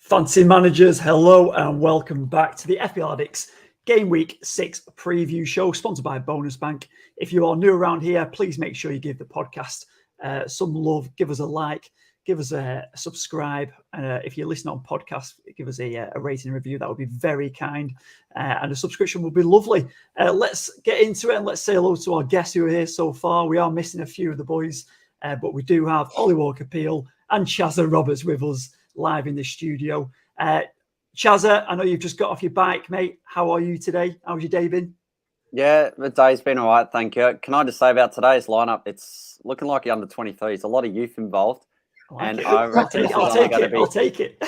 Fantasy managers, hello and welcome back to the FPL Addicts Game Week 6 preview show, sponsored by Bonus Bank. If you are new around here, please make sure you give the podcast some love, give us a like, give us a subscribe. If you're listening on podcast, give us a rating and review. That would be very kind. And a subscription would be lovely. Let's get into it and let's say hello to our guests who are here so far. We are missing a few of the boys, but we do have Ollie Walker-Peel and Chaz Roberts with us live in the studio. Chaz, I know you've just got off your bike, mate. How are you today? How's your day been? Yeah, the day's been all right, thank you. Can I just say about today's lineup, it's looking like you're under 23s. A lot of youth involved. I'll take it.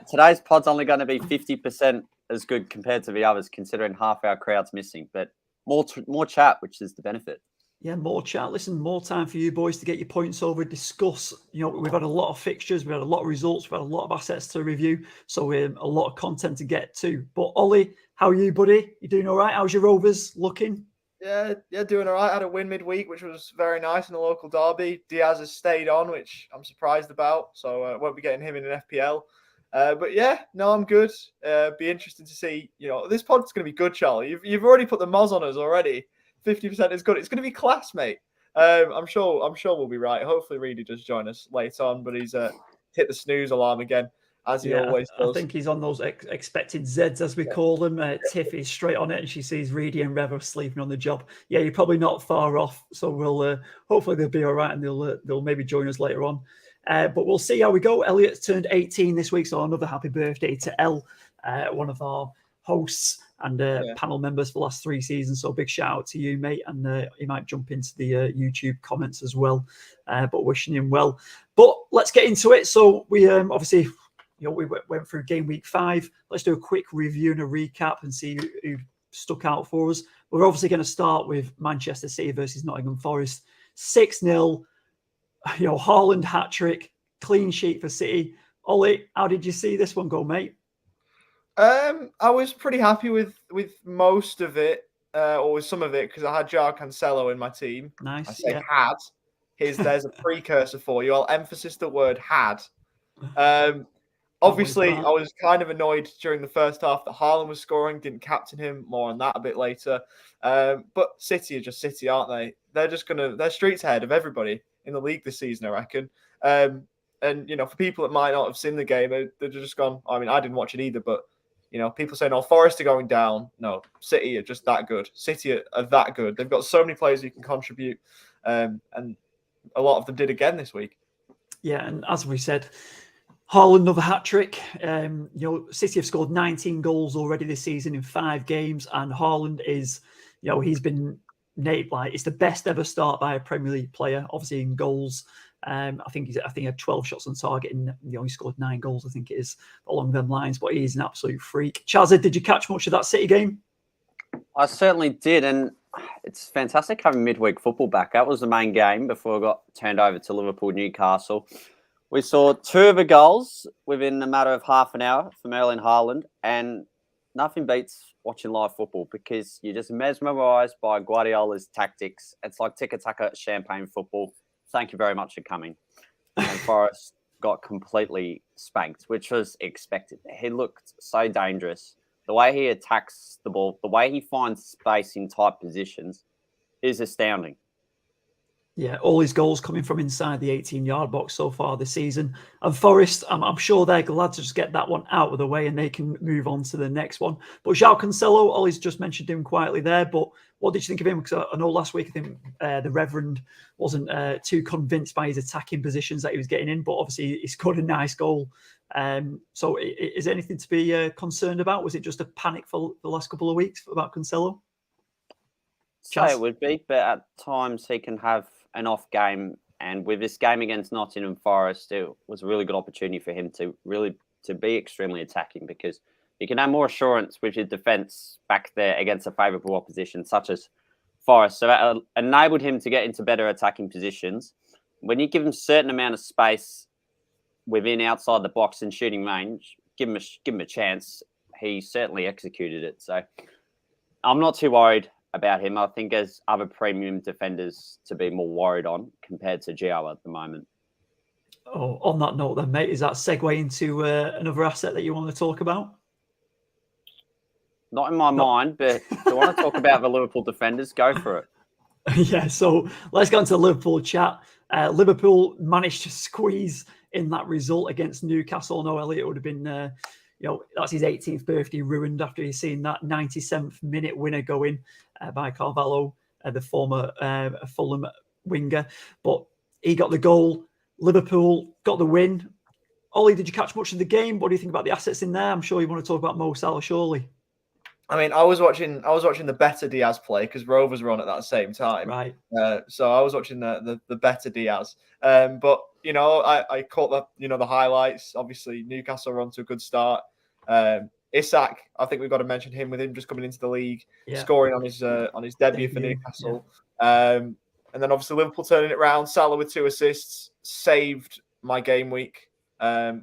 Today's pod's only going to be 50% as good compared to the others, considering half our crowd's missing. But more chat, which is the benefit. Yeah, more chat. Listen, more time for you boys to get your points over, discuss. You know, we've had a lot of fixtures, we've had a lot of results, we've had a lot of assets to review. So a lot of content to get to. But Ollie, how are you, buddy? You doing all right? How's your Rovers looking? Yeah, doing all right. Had a win midweek, which was very nice in the local derby. Diaz has stayed on, which I'm surprised about. So won't be getting him in an FPL. But yeah, no, I'm good. Be interesting to see. You know, this pod's going to be good, Charlie. You've already put the moz on us already. 50% is good. It's going to be class, mate. I'm sure we'll be right. Hopefully, Reedy does join us later on, but he's hit the snooze alarm again, as he always does. I think he's on those expected Zs, as we call them. Tiff is straight on it, and she sees Reedy and Rev sleeping on the job. Yeah, you're probably not far off. So we'll hopefully they'll be all right, and they'll maybe join us later on. But we'll see how we go. Elliot's turned 18 this week, so another happy birthday to El, one of our hosts and panel members for the last 3 seasons. So big shout out to you, mate. And he might jump into the YouTube comments as well. But wishing him well. But let's get into it. So we obviously, we went through game week 5. Let's do a quick review and a recap and see who stuck out for us. We're obviously going to start with Manchester City versus Nottingham Forest. 6-0. Haaland hat-trick, clean sheet for City. Ollie, how did you see this one go, mate? I was pretty happy with most of it, or with some of it, because I had João Cancelo in my team. Nice. I say had. There's a precursor for you. I'll emphasize the word had. Obviously, I was kind of annoyed during the first half that Haaland was scoring. Didn't captain him. More on that a bit later. But City are just City, aren't they? They're streets ahead of everybody in the league this season, I reckon. And for people that might not have seen the game, they're just gone. I mean, I didn't watch it either, but people saying, "Oh, Forest are going down." No, City are just that good. City are that good. They've got so many players who can contribute, and a lot of them did again this week. Yeah, and as we said, Haaland another hat trick. City have scored 19 goals already this season in 5 games, and Haaland is, he's been named like it's the best ever start by a Premier League player. Obviously in goals. I think he had 12 shots on target and he scored 9 goals. I think it is along them lines, but he's an absolute freak. Chaz, did you catch much of that City game? I certainly did, and it's fantastic having midweek football back. That was the main game before I got turned over to Liverpool-Newcastle. We saw 2 of the goals within a matter of half an hour from Erling Haaland, and nothing beats watching live football because you're just mesmerised by Guardiola's tactics. It's like tiki-taka champagne football. Thank you very much for coming. And Forest got completely spanked, which was expected. He looked so dangerous. The way he attacks the ball, the way he finds space in tight positions is astounding. Yeah, all his goals coming from inside the 18-yard box so far this season. And Forest, I'm sure they're glad to just get that one out of the way and they can move on to the next one. But João Cancelo, Ollie's just mentioned him quietly there, but what did you think of him? Because I know last week I think the Reverend wasn't too convinced by his attacking positions that he was getting in, but obviously he scored a nice goal. So is there anything to be concerned about? Was it just a panic for the last couple of weeks about Cancelo? So it would be, but at times he can have an off game. And with this game against Nottingham Forest, it was a really good opportunity for him to really to be extremely attacking, because you can have more assurance with your defence back there against a favourable opposition, such as Forest. So that enabled him to get into better attacking positions. When you give him a certain amount of space within outside the box and shooting range, give him a chance. He certainly executed it. So I'm not too worried about him. I think there's other premium defenders to be more worried on compared to Gio at the moment. Oh, on that note then, mate, is that segue into another asset that you want to talk about? Not in my mind, but if you want to talk about the Liverpool defenders, go for it. Yeah, so let's get into the Liverpool chat. Liverpool managed to squeeze in that result against Newcastle. No, Elliot would have been, that's his 18th birthday ruined after he's seen that 97th minute winner go in by Carvalho, the former Fulham winger. But he got the goal. Liverpool got the win. Ollie, did you catch much of the game? What do you think about the assets in there? I'm sure you want to talk about Mo Salah, surely. I mean, I was watching the better Diaz play because Rovers were on at that same time. Right. So I was watching the better Diaz. But I caught the highlights. Obviously, Newcastle are on to a good start. Isak, I think we've got to mention him with him just coming into the league, scoring on his debut for Newcastle. Yeah. And then obviously Liverpool turning it around. Salah with 2 assists saved my game week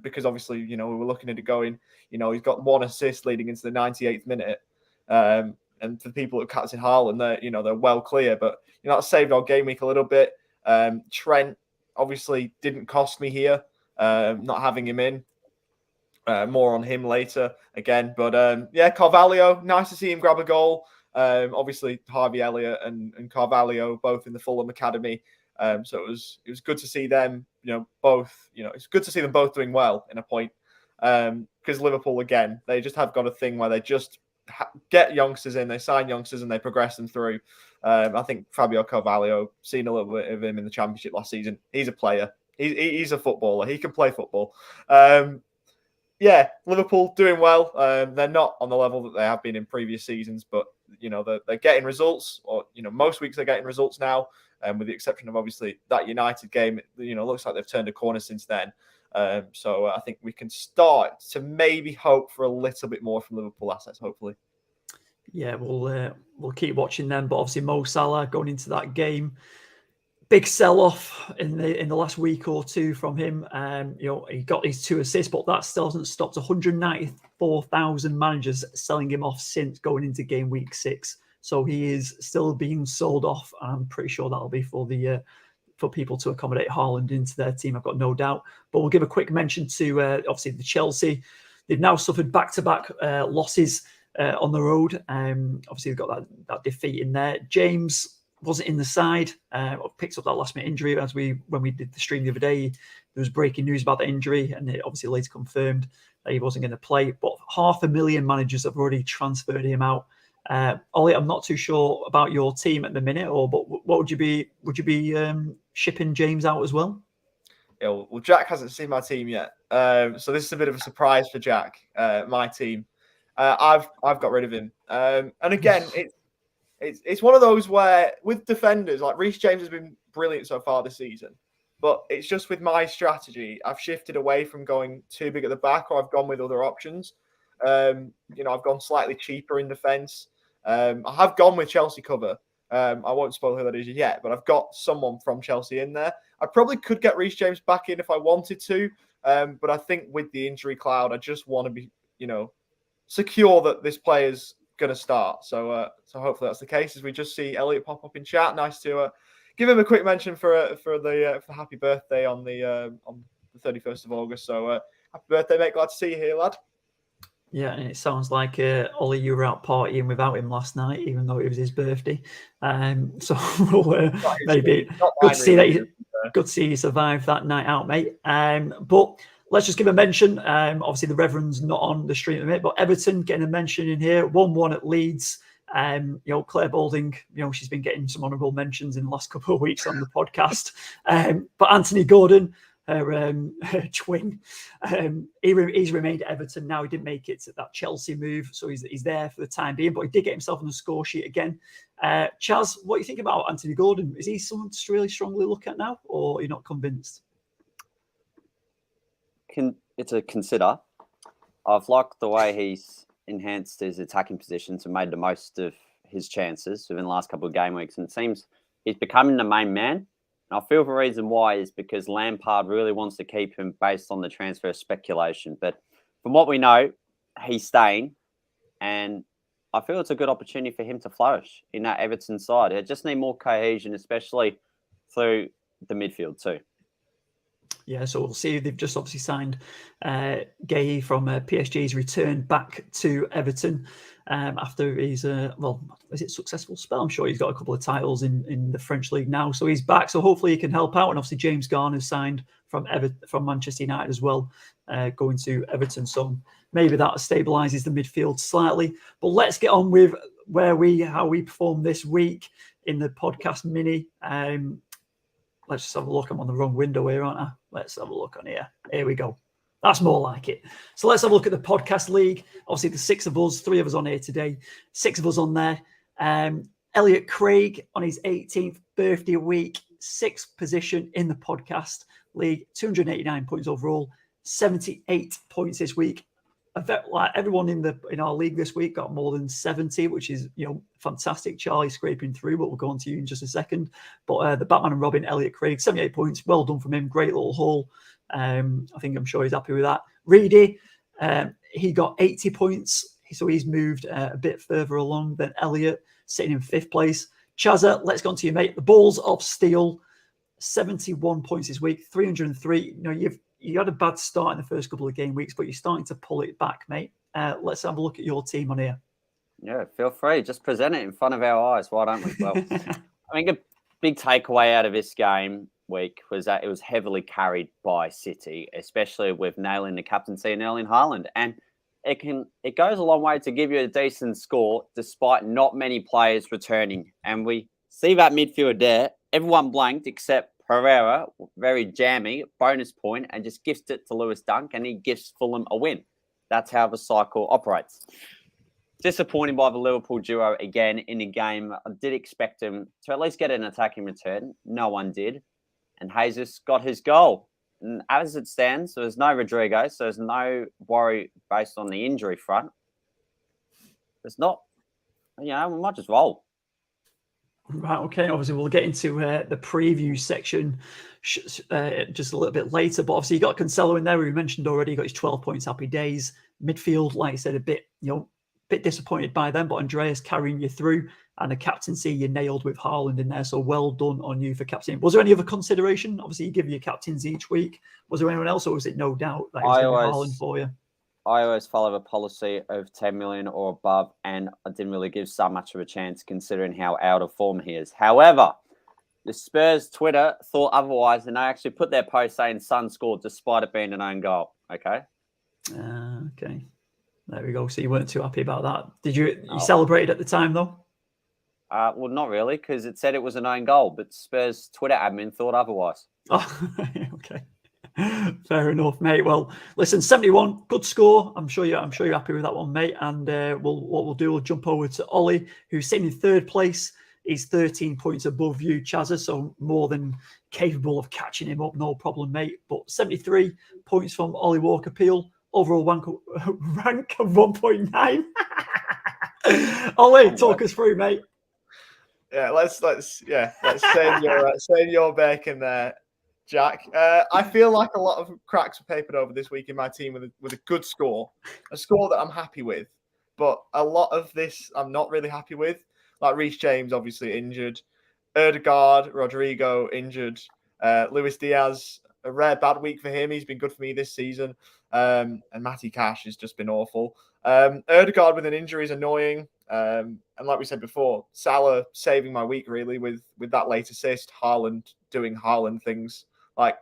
because obviously we were looking at it going. He's got 1 assist leading into the 98th minute. And for people at Captain Haaland, they're well clear, but that saved our game week a little bit. Trent obviously didn't cost me here, not having him in. More on him later again, but Carvalho, nice to see him grab a goal. Obviously Harvey Elliott and Carvalho both in the Fulham academy, so it was good to see them. Both. It's good to see them both doing well in a point, because Liverpool again, they just have got a thing where they just get youngsters in, they sign youngsters and they progress them through. I think Fabio Carvalho, seen a little bit of him in the Championship last season. He's a player. He's a footballer. He can play football. Liverpool doing well. They're not on the level that they have been in previous seasons, but they're getting results. Or most weeks they're getting results now, with the exception of obviously that United game. It looks like they've turned a corner since then. So I think we can start to maybe hope for a little bit more from Liverpool assets, hopefully. Yeah, we'll keep watching them. But obviously Mo Salah going into that game, big sell-off in the last week or two from him. He got these 2 assists, but that still hasn't stopped 194,000 managers selling him off since going into game week 6. So he is still being sold off. I'm pretty sure that'll be for people to accommodate Haaland into their team. I've got no doubt. But we'll give a quick mention to obviously the Chelsea. They've now suffered back-to-back losses on the road. Obviously, they've got that defeat in there. James wasn't in the side. Picked up that last-minute injury when we did the stream the other day. There was breaking news about the injury, and it obviously later confirmed that he wasn't going to play. But 500,000 managers have already transferred him out. Ollie, I'm not too sure about your team at the minute, but what would you be? Would you be shipping James out as well? Yeah, well, Jack hasn't seen my team yet, so this is a bit of a surprise for Jack. My team, I've got rid of him, and again, it's one of those where with defenders like Reece James has been brilliant so far this season, but it's just with my strategy, I've shifted away from going too big at the back, or I've gone with other options. I've gone slightly cheaper in defence. I have gone with Chelsea cover. I won't spoil who that is yet, but I've got someone from Chelsea in there. I probably could get Reece James back in if I wanted to, but I think with the injury cloud, I just want to be, secure that this player's going to start. So hopefully that's the case. As we just see Elliot pop up in chat, nice to give him a quick mention for happy birthday on the 31st of August. So happy birthday, mate! Glad to see you here, lad. Yeah, and it sounds like Ollie, you were out partying without him last night, even though it was his birthday. So we'll, maybe good to see you survive that night out, mate. But let's just give a mention. Obviously, the Reverend's not on the stream at the minute, but Everton getting a mention in here. 1-1 at Leeds. Claire Balding, she's been getting some honourable mentions in the last couple of weeks on the podcast. But Anthony Gordon, her twin, he's remained at Everton now. He didn't make it to that Chelsea move, so he's there for the time being, but he did get himself on the score sheet again. Chaz, what do you think about Anthony Gordon? Is he someone to really strongly look at now, or are you not convinced? It's a consider. I've liked the way he's enhanced his attacking positions and made the most of his chances within the last couple of game weeks. And it seems he's becoming the main man. And I feel the reason why is because Lampard really wants to keep him based on the transfer speculation. But from what we know, he's staying. And I feel it's a good opportunity for him to flourish in that Everton side. They just need more cohesion, especially through the midfield too. Yeah, so we'll see. They've just obviously signed Gay from PSG's return back to Everton after his, is it successful spell? I'm sure he's got a couple of titles in the French league now. So he's back. So hopefully he can help out. And obviously James Garner's signed from Manchester United as well, going to Everton. So maybe that stabilises the midfield slightly. But let's get on with how we performed this week in the podcast mini. Let's just have a look. I'm on the wrong window here, aren't I? Let's have a look on here. Here we go. That's more like it. So let's have a look at the podcast league. Obviously, the 6 of us, 3 of us on here today, 6 of us on there. Elliot Craig on his 18th birthday week, 6th position in the podcast league, 289 points overall, 78 points this week. Like everyone in our league this week got more than 70, which is fantastic. Charlie scraping through, but we'll go on to you in just a second. But the Batman and Robin, Elliot Craig, 78 points, well done from him. Great little haul. I'm sure he's happy with that. Reedy, he got 80 points, so he's moved a bit further along than Elliot, sitting in 5th place. Chazza, let's go on to you, mate. The Balls of Steel, 71 points this week, 303. You had a bad start in the first couple of game weeks, but you're starting to pull it back, mate. Let's have a look at your team on here. Yeah, feel free. Just present it in front of our eyes. Why don't we? Well, I think a big takeaway out of this game week was that it was heavily carried by City, especially with nailing the captaincy and Erling Haaland. And it goes a long way to give you a decent score despite not many players returning. And we see that midfield there. Everyone blanked except Pereira, very jammy, bonus point, and just gifts it to Lewis Dunk, and he gifts Fulham a win. That's how the cycle operates. Disappointing by the Liverpool duo again in the game. I did expect him to at least get an attacking return. No one did. And Jesus got his goal. And as it stands, there's no Rodrigo, so there's no worry based on the injury front. There's not, we might just roll. Right, okay. Obviously, we'll get into the preview section just a little bit later. But obviously, you got Cancelo in there. We mentioned already. He got his 12 points. Happy days. Midfield, like I said, a bit disappointed by them. But Andreas carrying you through, and the captaincy you nailed with Haaland in there. So well done on you for captaining. Was there any other consideration? Obviously, you give your captains each week. Was there anyone else, or was it no doubt that it was going to be Haaland for you? I always follow a policy of 10 million or above, and I didn't really give so much of a chance considering how out of form he is. However, the Spurs Twitter thought otherwise, and they actually put their post saying Son scored despite it being an own goal. Okay? Okay. There we go. So you weren't too happy about that. Did you celebrated at the time, though? Well, not really, because it said it was an own goal, but Spurs Twitter admin thought otherwise. Oh, okay. Fair enough, mate. Well, listen, 71, good score. I'm sure you're happy with that one, mate. And we'll jump over to Ollie, who's sitting in 3rd place. He's 13 points above you, Chazza, so more than capable of catching him up, no problem, mate. But 73 points from Ollie Walker Peel, overall rank of 1.9. Ollie, talk us through, mate. Yeah, let's save your bacon there, Jack. I feel like a lot of cracks were papered over this week in my team with a good score, a score that I'm happy with. But a lot of this I'm not really happy with. Like Reece James, obviously injured. Ødegaard, Rodrigo, injured. Luis Diaz, a rare bad week for him. He's been good for me this season. And Matty Cash has just been awful. Ødegaard with an injury is annoying. And like we said before, Salah saving my week really with that late assist. Haaland doing Haaland things. Like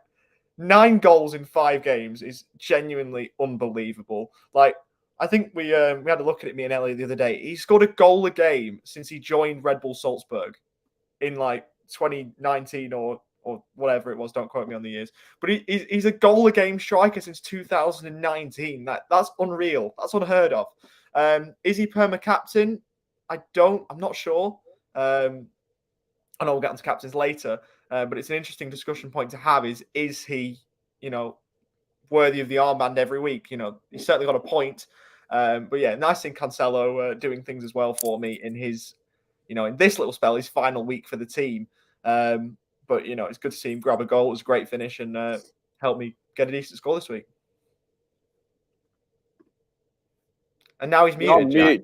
9 goals in 5 games is genuinely unbelievable. Like I think we had a look at it, me and Ellie, the other day. He scored a goal a game since he joined Red Bull Salzburg in like 2019 or whatever it was. Don't quote me on the years. But he's a goal a game striker since 2019. That's unreal. That's unheard of. Is he perma captain? I'm not sure. I know we'll get onto captains later. But it's an interesting discussion point to have. Is he, worthy of the armband every week. You know, he's certainly got a point. But yeah, nice seeing Cancelo doing things as well for me in his, in this little spell, his final week for the team. But it's good to see him grab a goal. It was a great finish and helped me get a decent score this week. And now he's muted. Jack.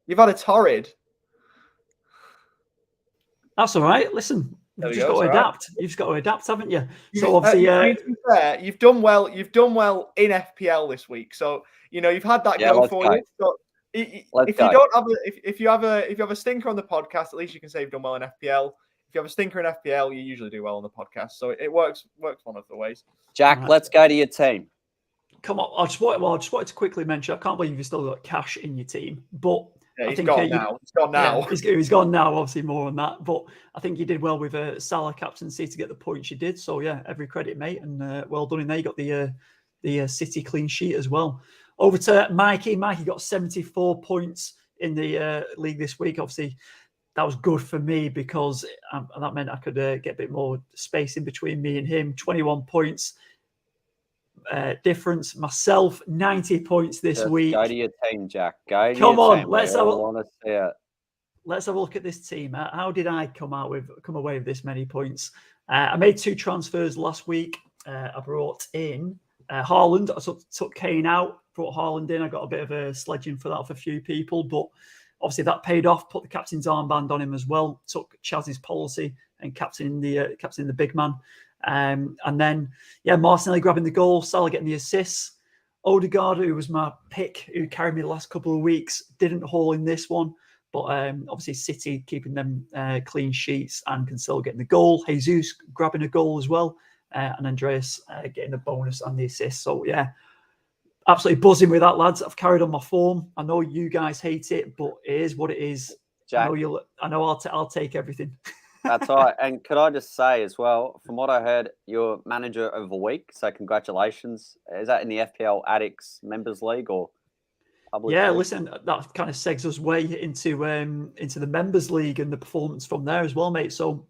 You've had a torrid. That's all right. Listen, you've just got to adapt. You've just got to adapt, haven't you? So obviously, to be fair, you've done well. You've done well in FPL this week. So you've had that go for you. So if you have a stinker on the podcast, at least you can say you've done well in FPL. If you have a stinker in FPL, you usually do well on the podcast. So it works one of the ways. Jack, let's go to your team. Come on, I just wanted to quickly mention. I can't believe you've still got cash in your team, but yeah, he's gone now. He's gone now. Yeah, he's gone now. Obviously, more on that. But I think you did well with Salah captaincy to get the points you did. So yeah, every credit, mate, and well done in there. You got the City clean sheet as well. Over to Mikey. Mikey got 74 points in the league this week. Obviously, that was good for me because that meant I could get a bit more space in between me and him. 21 points. Difference. Myself 90 points this week. Go to your team, Jack. Come on, let's have a look at this team. How did I come away with this many points? I made 2 transfers last week. I brought in Haaland. I took Kane out, brought Haaland in. I got a bit of a sledging for that for a few people, but obviously that paid off. Put the captain's armband on him as well. Took Chaz's policy and captain the big man. And then, Martinelli grabbing the goal, Salah getting the assists. Odegaard, who was my pick, who carried me the last couple of weeks, didn't haul in this one. But obviously City keeping them clean sheets and Cancelo getting the goal. Jesus grabbing a goal as well. And Andreas getting the bonus and the assist. So, yeah, absolutely buzzing with that, lads. I've carried on my form. I know you guys hate it, but it is what it is. Jack, I know I'll take everything. That's all right. And could I just say as well, from what I heard, you're manager of the week. So congratulations. Is that in the FPL Addicts Members League or public? Yeah, league? Listen, that kind of segs us way into the Members League and the performance from there as well, mate. So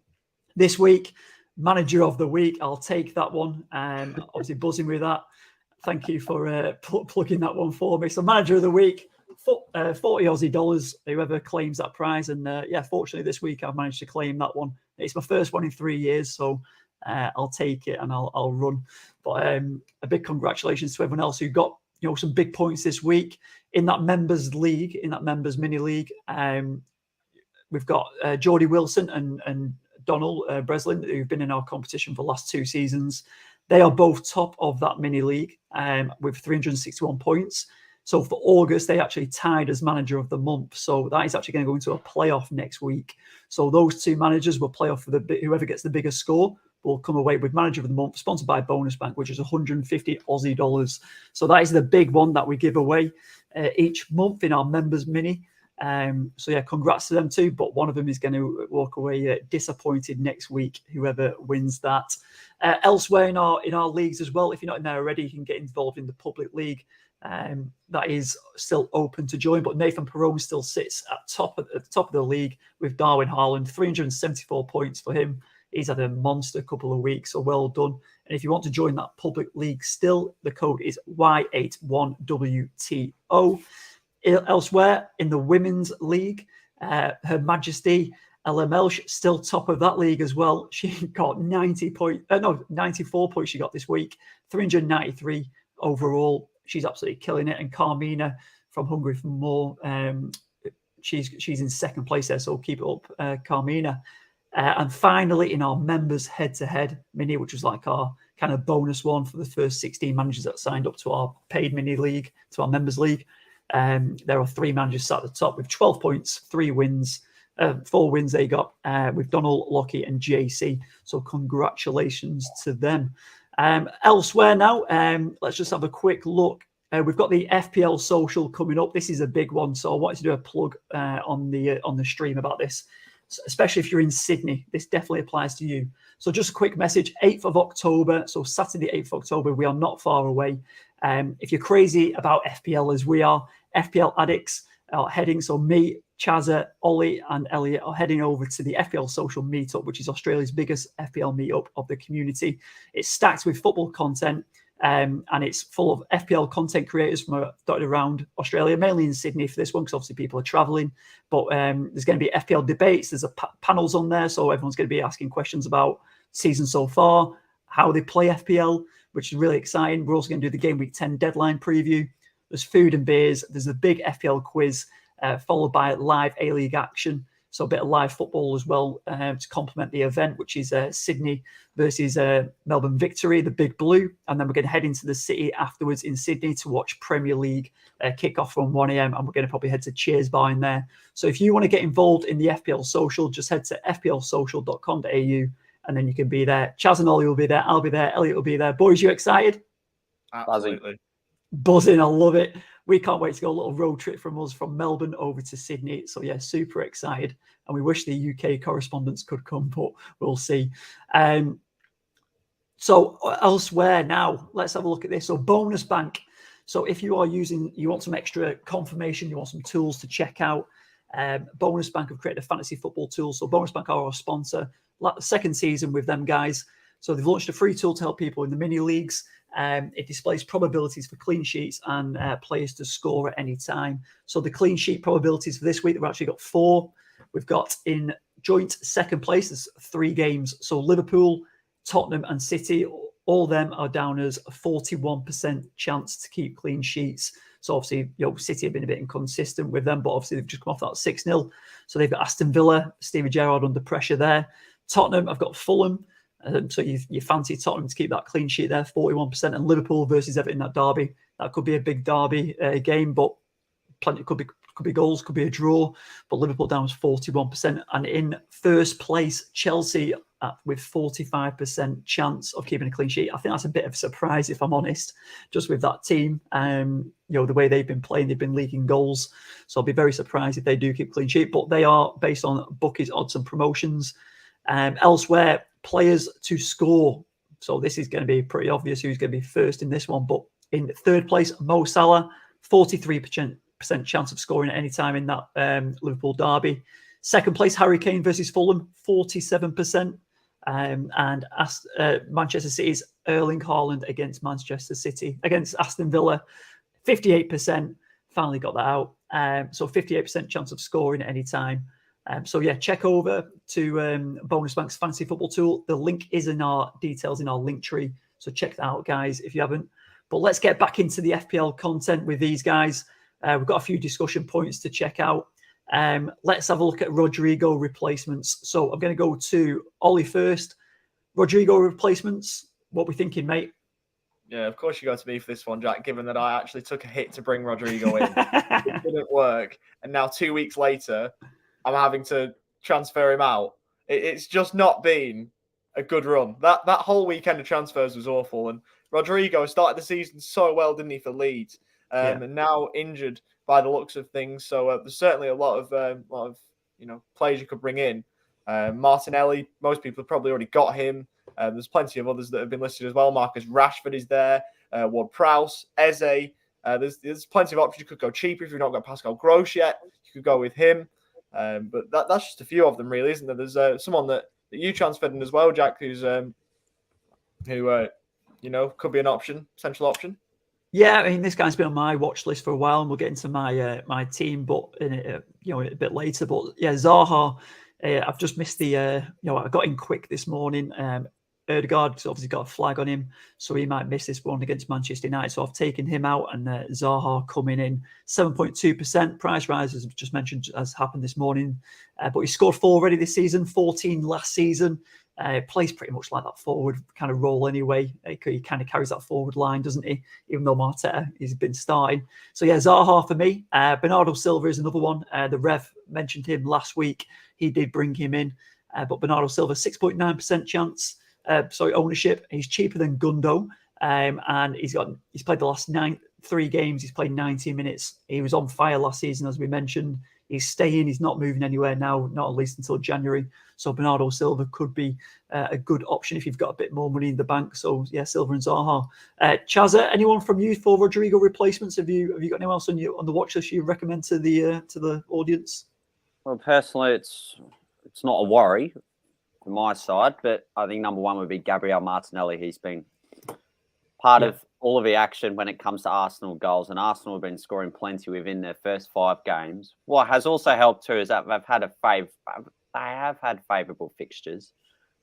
this week, manager of the week, I'll take that one. Obviously buzzing with that. Thank you for plugging that one for me. So manager of the week, 40 Aussie dollars, whoever claims that prize. And fortunately this week I've managed to claim that one. It's my first one in 3 years, so I'll take it and I'll run. But a big congratulations to everyone else who got some big points this week in that members league, in that members mini league. We've got Geordie Wilson and Donald Breslin, who've been in our competition for the last 2 seasons. They are both top of that mini league with 361 points. So for August, they actually tied as manager of the month. So that is actually going to go into a playoff next week. So those 2 managers will play off for whoever gets the biggest score will come away with manager of the month, sponsored by Bonus Bank, which is 150 Aussie dollars. So that is the big one that we give away each month in our members mini. Congrats to them too. But one of them is going to walk away disappointed next week, whoever wins that. Elsewhere in our leagues as well, if you're not in there already, you can get involved in the public league. That is still open to join, but Nathan Perrone still sits at the top of the league with Darwin Haaland, 374 points for him. He's had a monster couple of weeks, so well done. And if you want to join that public league still, the code is Y81WTO. Elsewhere in the women's league, Her Majesty Ella Melch still top of that league as well. She got 94 points she got this week, 393 overall. She's absolutely killing it. And Carmina from Hungry for More, she's in second place there, so keep it up, Carmina. And finally, in our members head-to-head mini, which was like our kind of bonus one for the first 16 managers that signed up to our paid mini league, to our members league, there are 3 managers sat at the top with 12 points, 4 wins they got with Donald, Lockie and JC. So congratulations to them. Elsewhere now, let's just have a quick look. We've got the FPL social coming up. This is a big one, so I wanted to do a plug on the stream about this, especially if you're in Sydney. This definitely applies to you. So just a quick message, 8th of October, so Saturday 8th of October, we are not far away. If you're crazy about FPL as we are, FPL Addicts are heading, so me, Chaz, Ollie and Elliot are heading over to the FPL Social Meetup, which is Australia's biggest FPL meetup of the community. It's stacked with football content, And it's full of FPL content creators from dotted around Australia, mainly in Sydney for this one, because obviously people are traveling. But there's going to be FPL debates. There's panels on there, so everyone's going to be asking questions about season so far, how they play FPL, which is really exciting. We're also going to do the Game Week 10 deadline preview. There's food and beers. There's a big FPL quiz, followed by live A-League action. So a bit of live football as well to complement the event, which is Sydney versus Melbourne Victory, the Big Blue. And then we're going to head into the city afterwards in Sydney to watch Premier League kick-off from 1 a.m. And we're going to probably head to Cheers Bar in there. So if you want to get involved in the FPL Social, just head to fplsocial.com.au and then you can be there. Chaz and Ollie will be there. I'll be there. Elliot will be there. Boys, you excited? Absolutely. Buzzing. I love it. We can't wait to go a little road trip from us from Melbourne over to Sydney. So, yeah, super excited. And we wish the UK correspondents could come, but we'll see. So elsewhere now, let's have a look at this. So Bonus Bank. So if you want some extra confirmation, you want some tools to check out, Bonus Bank have created a fantasy football tool. So Bonus Bank are our sponsor. Second season with them guys. So they've launched a free tool to help people in the mini leagues. It displays probabilities for clean sheets and players to score at any time. So the clean sheet probabilities for this week, we've actually got 4. We've got in joint second place, there's 3 games. So Liverpool, Tottenham and City, all of them are down as a 41% chance to keep clean sheets. So obviously, City have been a bit inconsistent with them, but obviously they've just come off that 6-0. So they've got Aston Villa, Steven Gerrard under pressure there. Tottenham, I've got Fulham. So you fancy Tottenham to keep that clean sheet there, 41%, and Liverpool versus Everton, that derby. That could be a big derby game, but plenty could be goals, could be a draw. But Liverpool down was 41%, and in first place, Chelsea with 45% chance of keeping a clean sheet. I think that's a bit of a surprise, if I'm honest, just with that team. The way they've been playing, they've been leaking goals. So I'll be very surprised if they do keep clean sheet. But they are based on bookies, odds, and promotions. Elsewhere, players to score. So this is going to be pretty obvious who's going to be first in this one. But in third place, Mo Salah, 43% chance of scoring at any time in that Liverpool derby. Second place, Harry Kane versus Fulham, 47%. And Manchester City's Erling Haaland against Aston Villa, 58%. Finally got that out. So 58% chance of scoring at any time. Check over to Bonus Bank's Fantasy Football tool. The link is in our details in our link tree. So check that out, guys, if you haven't. But let's get back into the FPL content with these guys. We've got a few discussion points to check out. Let's have a look at Rodrigo replacements. So I'm going to go to Ollie first. Rodrigo replacements, what we thinking, mate? Yeah, of course you go to me for this one, Jack, given that I actually took a hit to bring Rodrigo in. It didn't work. And now 2 weeks later, I'm having to transfer him out. It's just not been a good run. That whole weekend of transfers was awful. And Rodrigo started the season so well, didn't he, for Leeds? And now injured by the looks of things. So there's certainly a lot of players you could bring in. Martinelli, most people have probably already got him. There's plenty of others that have been listed as well. Marcus Rashford is there. Ward-Prowse, Eze. There's plenty of options. You could go cheaper if you've not got Pascal Gross yet. You could go with him. But that's just a few of them, really, isn't there? There's someone that you transferred in as well, Jack, who could be an option, potential option. Yeah, I mean, this guy's been on my watch list for a while, and we'll get into my team, but in a bit later. But yeah, Zaha, I've just missed the. I got in quick this morning. Ødegaard's obviously got a flag on him, so he might miss this one against Manchester United. So I've taken him out, and Zaha coming in 7.2%. Price rise, as just mentioned, has happened this morning. But he scored 4 already this season, 14 last season. Plays pretty much like that forward kind of role anyway. He kind of carries that forward line, doesn't he? Even though Arteta has been starting. So yeah, Zaha for me. Bernardo Silva is another one. The Rev mentioned him last week. He did bring him in. But Bernardo Silva, 6.9% chance. Ownership. He's cheaper than Gundo. And he's played the last 3 games. He's played 90 minutes. He was on fire last season, as we mentioned. He's staying. He's not moving anywhere now, not at least until January. So Bernardo Silva could be a good option if you've got a bit more money in the bank. So yeah, Silva and Zaha. Chaz, anyone from you for Rodrigo replacements? Have you got anyone else on the watch list you recommend to the audience? Well, personally, it's not a worry from my side, but I think number one would be Gabriel Martinelli. He's been part of all of the action when it comes to Arsenal goals, and Arsenal have been scoring plenty within their first 5 games. What has also helped too is that they have had favourable fixtures.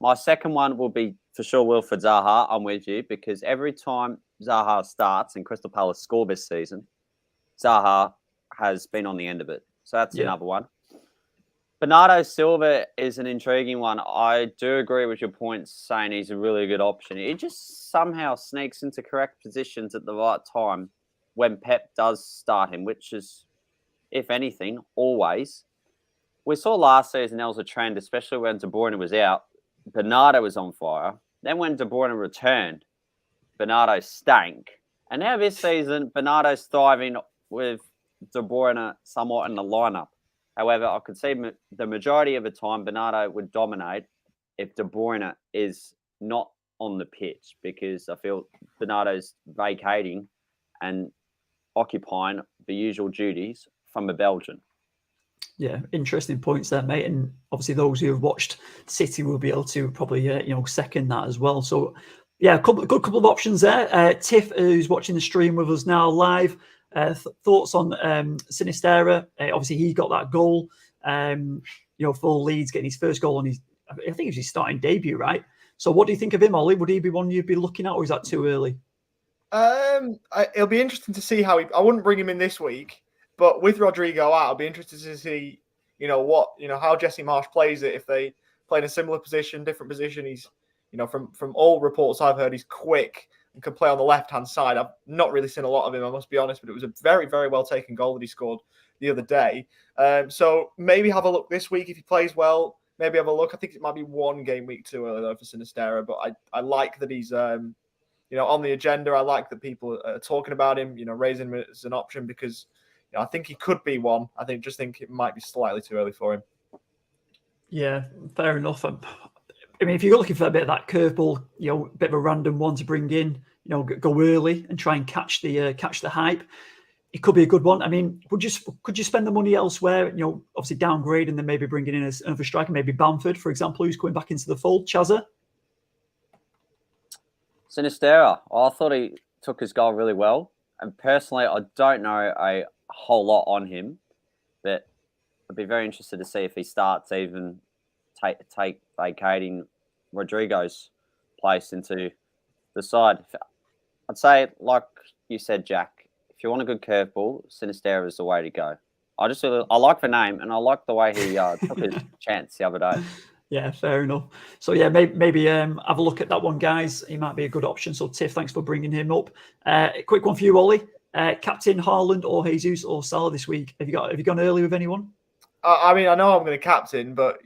My second one will be for sure Wilfried Zaha. I'm with you because every time Zaha starts and Crystal Palace score this season, Zaha has been on the end of it. So that's another one. Bernardo Silva is an intriguing one. I do agree with your points saying he's a really good option. He just somehow sneaks into correct positions at the right time when Pep does start him, which is, if anything, always. We saw last season there was a trend, especially when De Bruyne was out. Bernardo was on fire. Then when De Bruyne returned, Bernardo stank. And now this season, Bernardo's thriving with De Bruyne somewhat in the lineup. However, I could see the majority of the time Bernardo would dominate if De Bruyne is not on the pitch because I feel Bernardo's vacating and occupying the usual duties from the Belgian. Yeah, interesting points there, mate. And obviously those who have watched City will be able to probably, second that as well. So, yeah, good couple of options there. Tiff, who's watching the stream with us now live, thoughts on Sinistera? Obviously, he got that goal, for Leeds, getting his first goal on I think it was his starting debut, right? So what do you think of him, Ollie? Would he be one you'd be looking at, or is that too early? It'll be interesting to see how I wouldn't bring him in this week, but with Rodrigo out, I'll be interested to see, how Jesse Marsch plays it. If they play in a similar position, different position, he's, from all reports I've heard, he's quick and can play on the left-hand side. I've not really seen a lot of him, I must be honest, but it was a very, very well-taken goal that he scored the other day. So maybe have a look this week if he plays well. Maybe have a look. I think it might be 1 game week too early though for Sinistera, but I like that he's on the agenda. I like that people are talking about him, raising him as an option because I think he could be one. I think it might be slightly too early for him. Yeah, fair enough. I mean, if you're looking for a bit of that curveball, a bit of a random one to bring in, go early and try and catch the hype, it could be a good one. I mean, could you spend the money elsewhere? Obviously downgrade and then maybe bringing in another striker, maybe Bamford, for example, who's coming back into the fold. Chazza? Sinistera, I thought he took his goal really well. And personally, I don't know a whole lot on him, but I'd be very interested to see if he starts even take vacating Rodrigo's place into the side. I'd say, like you said, Jack, if you want a good curveball, Sinistera is the way to go. I like the name and I like the way he took his chance the other day. Yeah, fair enough. So yeah, maybe have a look at that one, guys. He might be a good option. So Tiff, thanks for bringing him up. Quick one for you, Ollie. Captain Haaland or Jesus or Salah this week? Have you gone early with anyone? I mean, I know I'm going to captain, but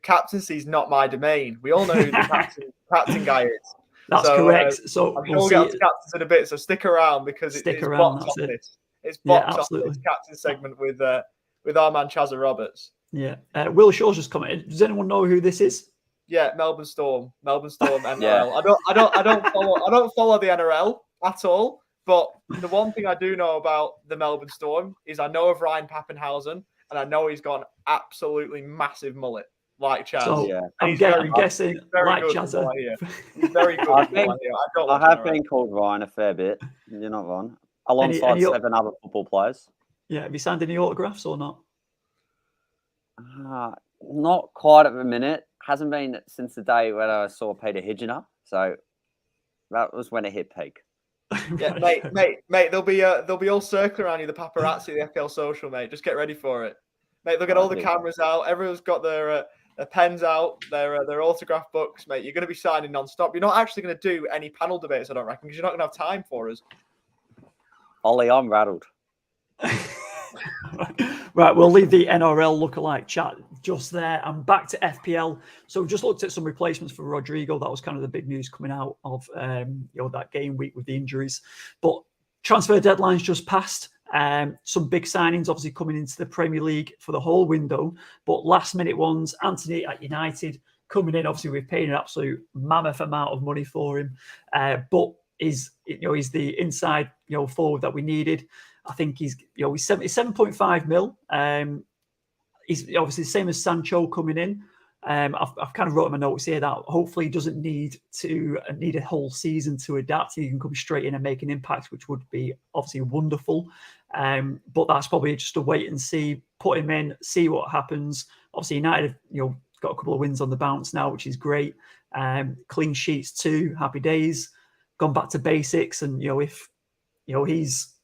captaincy is not my domain. We all know who the captain guy is. That's correct. So I'm sure we'll get to captains in a bit. So stick around because it's box office. It's box office captain segment with our man Chaz Roberts. Yeah, Will Shaw's just commented. Does anyone know who this is? Yeah, Melbourne Storm, NRL. Yeah. I don't follow the NRL at all. But the one thing I do know about the Melbourne Storm is I know of Ryan Pappenhausen, and I know he's got an absolutely massive mullet like Chaz. So, yeah. I'm guessing like Chaz. He's very good. I have been called Ryan a fair bit. You're not wrong. Alongside 7 other football players. Yeah, have you signed any autographs or not? Not quite at the minute. Hasn't been since the day when I saw Peter Hidgener. So that was when it hit peak. Yeah, mate. They'll be all circling around you, the paparazzi, the FPL social, mate. Just get ready for it, mate. They'll get all the cameras out. Everyone's got their pens out, their autograph books, mate. You're going to be signing non-stop. You're not actually going to do any panel debates, I don't reckon, because you're not going to have time for us. Ollie, I'm rattled. Right, we'll leave the NRL lookalike chat just there. I'm back to FPL. So we've just looked at some replacements for Rodrigo. That was kind of the big news coming out of that game week with the injuries. But transfer deadline's just passed. Some big signings obviously coming into the Premier League for the whole window. But last minute ones, Anthony at United coming in. Obviously, we're paying an absolute mammoth amount of money for him. But he's the inside forward that we needed. I think he's 7.5 mil. He's obviously the same as Sancho coming in. I've kind of wrote in my notes here that hopefully he doesn't need a whole season to adapt. He can come straight in and make an impact, which would be obviously wonderful. But that's probably just a wait and see. Put him in, see what happens. Obviously, United, got a couple of wins on the bounce now, which is great. Clean sheets too. Happy days. Gone back to basics, and if he's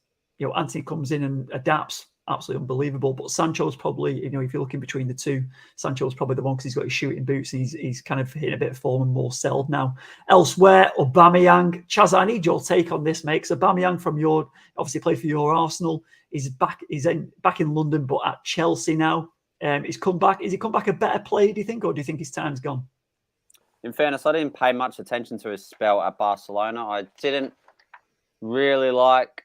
Anthony comes in and adapts, absolutely unbelievable. But Sancho's probably, if you're looking between the two, Sancho's probably the one because he's got his shooting boots. He's kind of hitting a bit of form and more settled now. Elsewhere, Aubameyang. Chaz, I need your take on this, mate. Aubameyang obviously played for your Arsenal. He's back in London, but at Chelsea now. He's come back. Has he come back a better player, do you think, or do you think his time's gone? In fairness, I didn't pay much attention to his spell at Barcelona. I didn't really like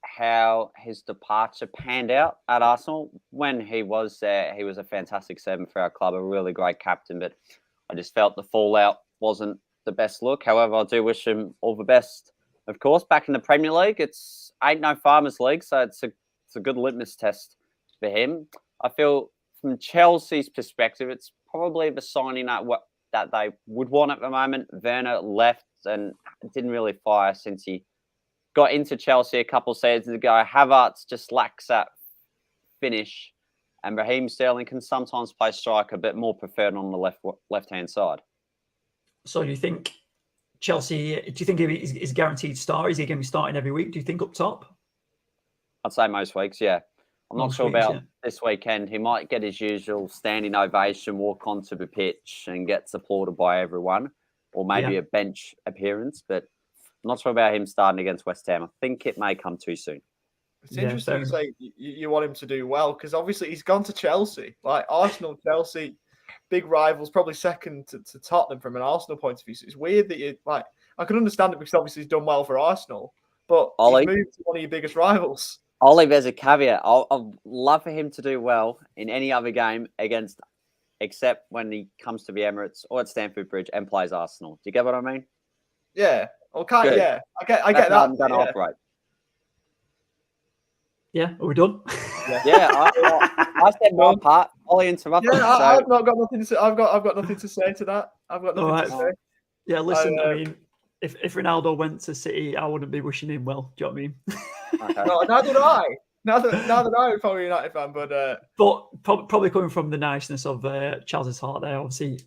how his departure panned out at Arsenal. When he was there, he was a fantastic 7 for our club, a really great captain, but I just felt the fallout wasn't the best look. However, I do wish him all the best. Of course, back in the Premier League, ain't no Farmers League, so it's a good litmus test for him. I feel from Chelsea's perspective, it's probably the signing that they would want at the moment. Werner left and didn't really fire since he got into Chelsea a couple of seasons ago. Havertz just lacks that finish, and Raheem Sterling can sometimes play striker, but more preferred on the left-hand side. So do you think Chelsea? Do you think he's a guaranteed star? Is he going to be starting every week? Do you think up top? I'd say most weeks, yeah. I'm not sure about this weekend. He might get his usual standing ovation, walk onto the pitch, and get supported by everyone, or maybe a bench appearance, but I'm not sure about him starting against West Ham. I think it may come too soon. It's interesting to say you want him to do well because obviously he's gone to Chelsea. Like Arsenal, Chelsea, big rivals, probably second to Tottenham from an Arsenal point of view. So it's weird that I can understand it because obviously he's done well for Arsenal, but he's moved to one of your biggest rivals. Ollie, there's a caveat. I'd love for him to do well in any other game except when he comes to the Emirates or at Stamford Bridge and plays Arsenal. Do you get what I mean? Yeah. Okay. Yeah. I get that. I'm going to operate. Yeah. Are we done? Yeah. I said my part. Ollie interrupted. Yeah. I've not got nothing to say. I've got nothing to say to that. I've got nothing to say. Yeah. Listen. I mean, if Ronaldo went to City, I wouldn't be wishing him well. Do you know what I mean? Okay. No, neither do I. Neither do I. Probably a United fan, but probably coming from the niceness of Chaz's heart there. Obviously,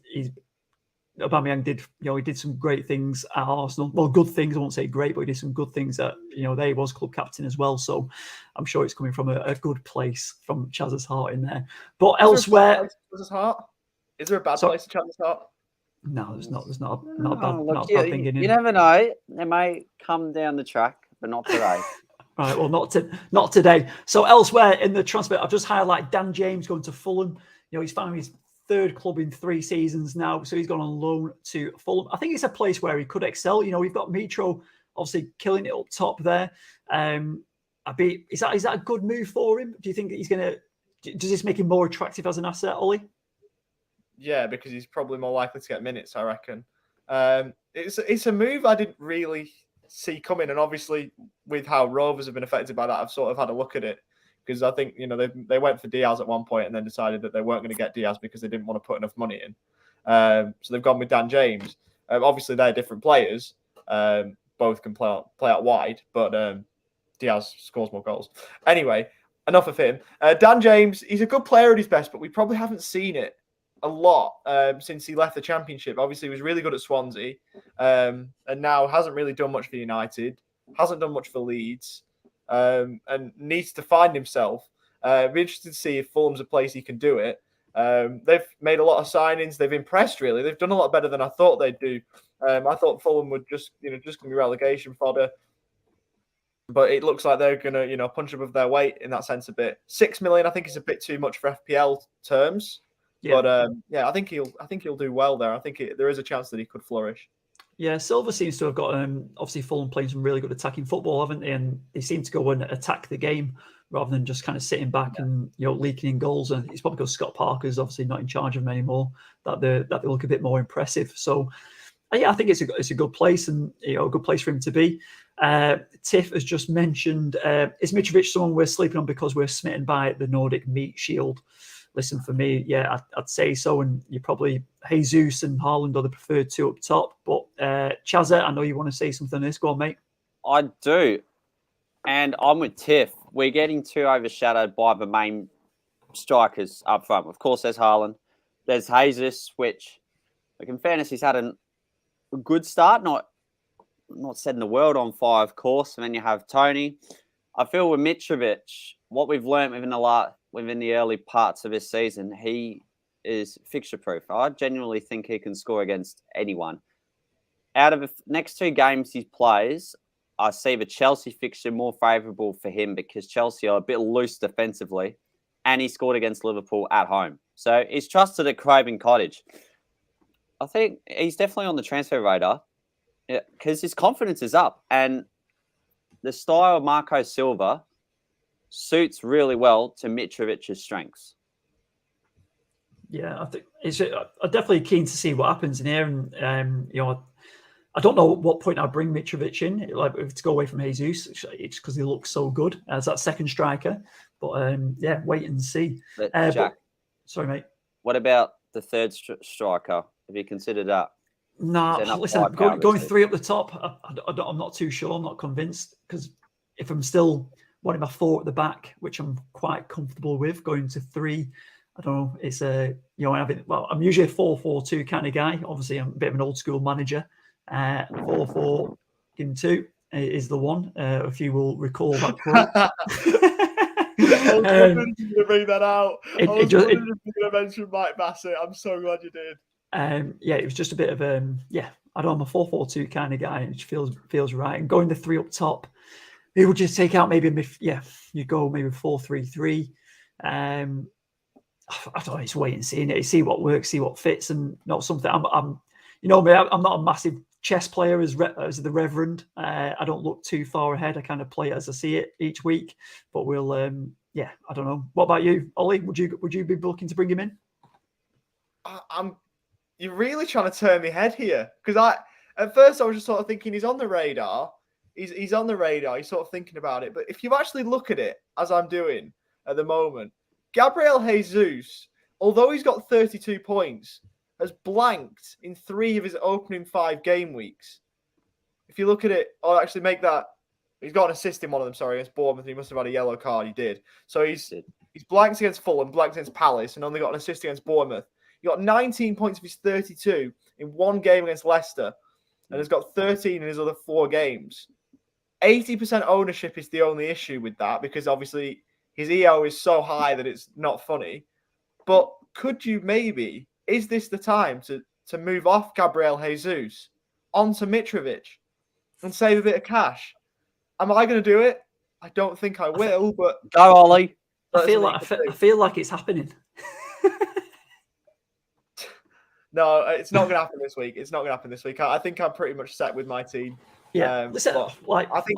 Aubameyang did, he did some great things at Arsenal. Well, good things. I won't say great, but he did some good things that, there he was club captain as well. So I'm sure it's coming from a good place from Chaz's heart in there. But elsewhere, Chaz's heart. Is there a bad place to Chaz's heart? No, there's not. There's not a bad thing in it. You never know. It may come down the track, but not today. Right. Well, not today. So elsewhere in the transfer, I've just highlighted Dan James going to Fulham. He's found his third club in 3 seasons now, so he's gone on loan to Fulham. I think it's a place where he could excel. We've got Mitro obviously killing it up top there. Is that a good move for him? Do you think that he's going to? Does this make him more attractive as an asset, Ollie? Yeah, because he's probably more likely to get minutes, I reckon. It's a move I didn't really see coming, and obviously with how Rovers have been affected by that, I've sort of had a look at it because I think they went for Diaz at one point and then decided that they weren't going to get Diaz because they didn't want to put enough money in. So they've gone with Dan James. Obviously they're different players. Both can play out wide, but Diaz scores more goals. Anyway, enough of him. Dan James, he's a good player at his best, but we probably haven't seen it a lot since he left the Championship. Obviously, he was really good at Swansea, and now hasn't really done much for United, hasn't done much for Leeds, and needs to find himself. Be interested to see if Fulham's a place he can do it. They've made a lot of signings. They've impressed, really. They've done a lot better than I thought they'd do. I thought Fulham would just going to be relegation fodder. But it looks like they're going to, punch above their weight in that sense a bit. 6 million, I think, is a bit too much for FPL terms. Yeah. But I think he'll do well there. I think there is a chance that he could flourish. Yeah, Silva seems to have got obviously Fulham playing some really good attacking football, haven't they? And they seem to go and attack the game rather than just kind of sitting back and leaking in goals. And it's probably because Scott Parker's obviously not in charge of them anymore that they look a bit more impressive. So yeah, I think it's a good place and a good place for him to be. Tiff has just mentioned, is Mitrovic someone we're sleeping on because we're smitten by the Nordic Meat Shield? listen, for me, yeah, I'd say so. And you're probably Jesus and Haaland are the preferred two up top. But Chaz, I know you want to say something on this. Go on, mate. I do. And I'm with Tiff. We're getting too overshadowed by the main strikers up front. Of course, there's Haaland. There's Jesus, which, like, in fairness, he's had a good start. Not setting the world on fire, of course. And then you have Tony. I feel with Mitrovic, what we've learned within the early parts of this season, he is fixture-proof. I genuinely think he can score against anyone. Out of the next two games he plays, I see the Chelsea fixture more favourable for him because Chelsea are a bit loose defensively, and he scored against Liverpool at home. So he's trusted at Craven Cottage. I think he's definitely on the transfer radar because his confidence is up, and the style of Marco Silva suits really well to Mitrovic's strengths. Yeah, I think I'm definitely keen to see what happens in here, and I don't know at what point I'd bring Mitrovic in, like if to go away from Jesus, it's because he looks so good as that second striker. But yeah, wait and see. Jack, sorry, mate. What about the third striker? Have you considered that? No, listen, going three up the top, I'm not too sure. I'm not convinced because if I'm still wanting my four at the back, which I'm quite comfortable with, going to three, I don't know. It's I'm usually a 4-4-2 kind of guy. Obviously, I'm a bit of an old school manager. 4-4-2 is the one. If you will recall that quote. I was going to bring that out. I was going to mention Mike Bassett. I'm so glad you did. Yeah, it was just a bit of I don't know, I'm a 4-4-2 kind of guy, which feels right. And going the three up top, we would just take out maybe you go maybe 4-3-3. I don't know, it's wait and see what works, see what fits, and not something I'm not a massive chess player as the Reverend. I don't look too far ahead. I kind of play it as I see it each week. But we'll I don't know. What about you, Ollie? Would you be looking to bring him in? You're really trying to turn me head here because at first I was just sort of thinking he's on the radar. He's on the radar. He's sort of thinking about it. But if you actually look at it as I'm doing at the moment, Gabriel Jesus, although he's got 32 points, has blanked in 3 of his opening 5 game weeks. If you look at it, I'll actually make that. He's got an assist in one of them, sorry, against Bournemouth. He must have had a yellow card. He did. So he's blanked against Fulham, blanked against Palace, and only got an assist against Bournemouth. He got 19 points of his 32 in 1 game against Leicester, and has got 13 in his other 4 games. 80% ownership is the only issue with that because obviously his EO is so high that it's not funny. But could you maybe... Is this the time to move off Gabriel Jesus onto Mitrovic and save a bit of cash? Am I going to do it? I don't think I will, but go, Ollie. I feel like it's happening. No, it's not going to happen this week. It's not going to happen this week. I think I'm pretty much set with my team. Yeah, I think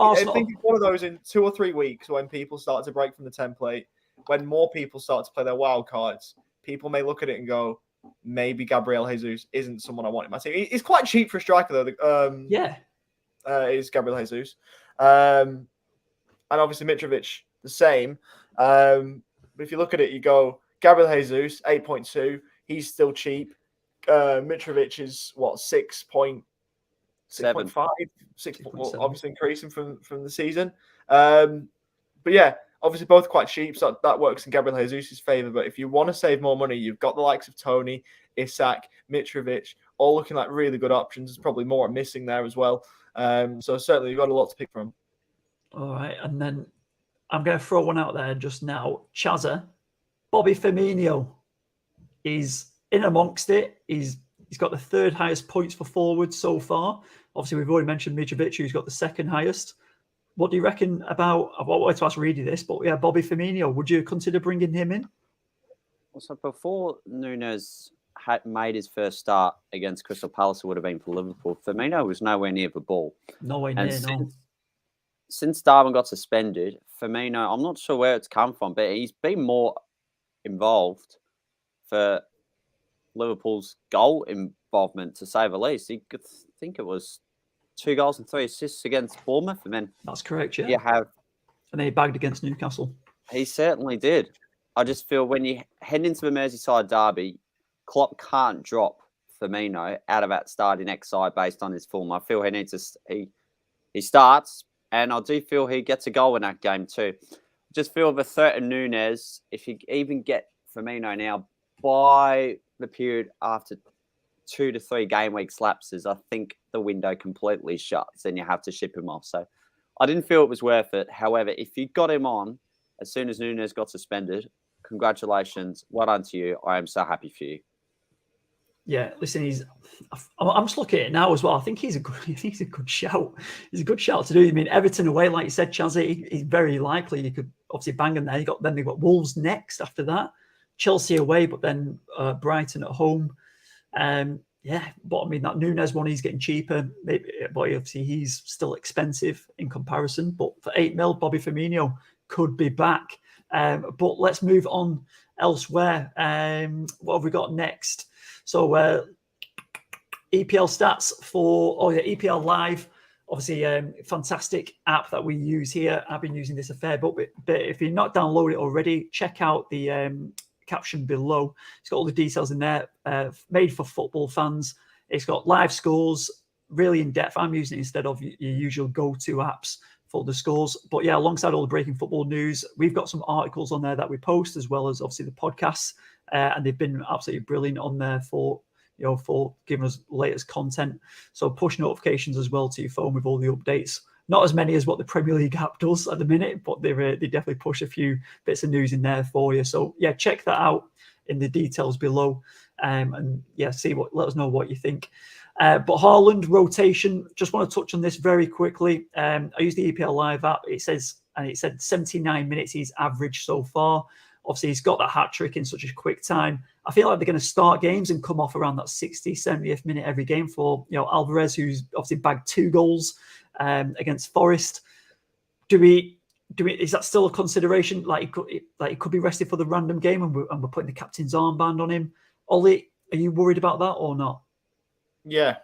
it's one of those in 2 or 3 weeks when people start to break from the template, when more people start to play their wild cards, people may look at it and go, maybe Gabriel Jesus isn't someone I want in my team. He's quite cheap for a striker, though. Is Gabriel Jesus. And obviously Mitrovic, the same. But if you look at it, you go, Gabriel Jesus, 8.2. He's still cheap. Mitrovic is, 6.5? 6, obviously increasing from the season. But yeah, obviously both quite cheap, so that works in Gabriel Jesus' favour. But if you want to save more money, you've got the likes of Tony, Isak, Mitrovic, all looking like really good options. There's probably more missing there as well. So certainly you've got a lot to pick from. All right, and then I'm going to throw one out there just now. Chazza, Bobby Firmino is in amongst it. He's got the 3rd highest points for forwards so far. Obviously, we've already mentioned Mitrovic, who's got the 2nd highest. What do you reckon about? I wanted to ask Reedy this, but yeah, Bobby Firmino. Would you consider bringing him in? So before Nunes had made his first start against Crystal Palace, it would have been for Liverpool. Firmino was nowhere near the ball. Nowhere near, no. Since Darwin got suspended, Firmino, I'm not sure where it's come from, but he's been more involved for Liverpool's goal involvement, to say the least. I think it was 2 goals and 3 assists against Bournemouth, and then that's correct. Yeah, you have, and then he bagged against Newcastle. He certainly did. I just feel when you head into the Merseyside derby, Klopp can't drop Firmino out of that starting X side based on his form. I feel he needs to he starts, and I do feel he gets a goal in that game too. Just feel the threat of Núñez, if you even get Firmino now, by the period after 2 to 3 game weeks lapses, I think the window completely shuts and you have to ship him off. So I didn't feel it was worth it. However, if you got him on as soon as Núñez got suspended, congratulations. Well done to you. I am so happy for you. Yeah, listen, I'm just looking at it now as well. I think he's a good shout. He's a good shout to do. I mean, Everton away, like you said, Chaz, he's very likely you could obviously bang him there. Then they've got Wolves next after that, Chelsea away, but then Brighton at home. Yeah, but I mean that Núñez one, he's getting cheaper. Maybe, but obviously he's still expensive in comparison. But for 8 mil, Bobby Firmino could be back. But let's move on elsewhere. What have we got next? So EPL stats for EPL Live, obviously fantastic app that we use here. I've been using this a fair bit, but if you're not downloaded it already, check out the caption below. It's got all the details in there, made for football fans. It's got live scores, really in depth. I'm using it instead of your usual go-to apps for the scores. But yeah, alongside all the breaking football news, we've got some articles on there that we post, as well as obviously the podcasts. And they've been absolutely brilliant on there for giving us latest content. So push notifications as well to your phone with all the updates. Not as many as what the Premier League app does at the minute, but they definitely push a few bits of news in there for you. So yeah, check that out in the details below, and yeah, let us know what you think. But Haaland rotation, just want to touch on this very quickly. I use the EPL Live app. It said 79 minutes he's averaged so far. Obviously, he's got that hat trick in such a quick time. I feel like they're going to start games and come off around that 60th, 70th minute every game for Alvarez, who's obviously bagged 2 goals against Forest. Is that still a consideration? Like he could be rested for the random game, and we're putting the captain's armband on him. Ollie, are you worried about that or not? Yeah,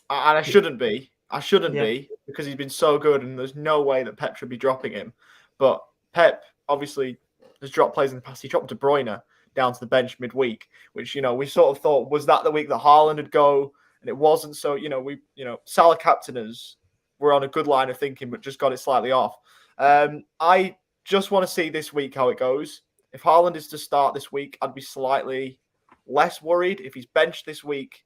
and I shouldn't be. Be, because he's been so good, and there's no way that Pep should be dropping him. But Pep obviously has dropped players in the past. He dropped De Bruyne down to the bench midweek, which we sort of thought, was that the week that Haaland would go, and it wasn't. So Salah captainers were on a good line of thinking, but just got it slightly off. I just want to see this week how it goes. If Haaland is to start this week, I'd be slightly less worried. If he's benched this week,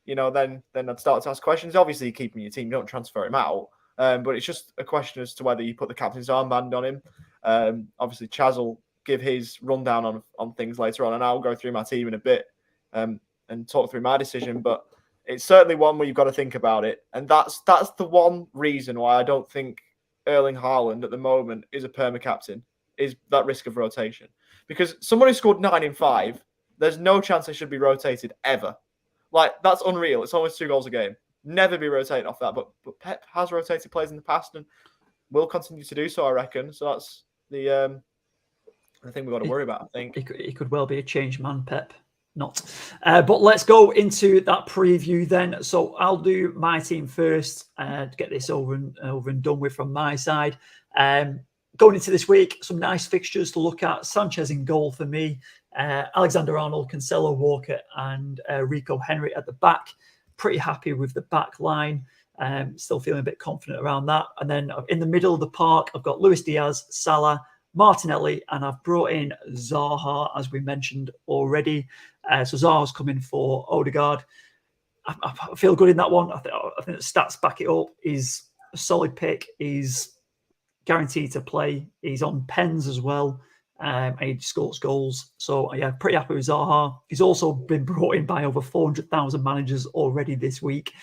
then I'd start to ask questions. Obviously, you keep him in your team, you don't transfer him out. But it's just a question as to whether you put the captain's armband on him. Obviously, Chaz will give his rundown on things later on, and I'll go through my team in a bit and talk through my decision. But it's certainly one where you've got to think about it. And that's the one reason why I don't think Erling Haaland at the moment is a perma-captain, is that risk of rotation. Because someone who scored 9 in 5, there's no chance they should be rotated ever. Like, that's unreal. It's almost 2 goals a game. Never be rotated off that. But Pep has rotated players in the past and will continue to do so, I reckon. So that's the thing we've got to worry about, I think. He could well be a changed man, Pep. Not. But let's go into that preview then. So I'll do my team first to get this over and done with from my side. Going into this week, some nice fixtures to look at. Sanchez in goal for me. Alexander-Arnold, Cancelo, Walker, and Rico Henry at the back. Pretty happy with the back line. Still feeling a bit confident around that. And then in the middle of the park, I've got Luis Diaz, Salah, Martinelli, and I've brought in Zaha, as we mentioned already. So Zaha's coming for Odegaard. I feel good in that one. I think the stats back it up. He's a solid pick. He's guaranteed to play. He's on pens as well. And he scores goals. So, yeah, pretty happy with Zaha. He's also been brought in by over 400,000 managers already this week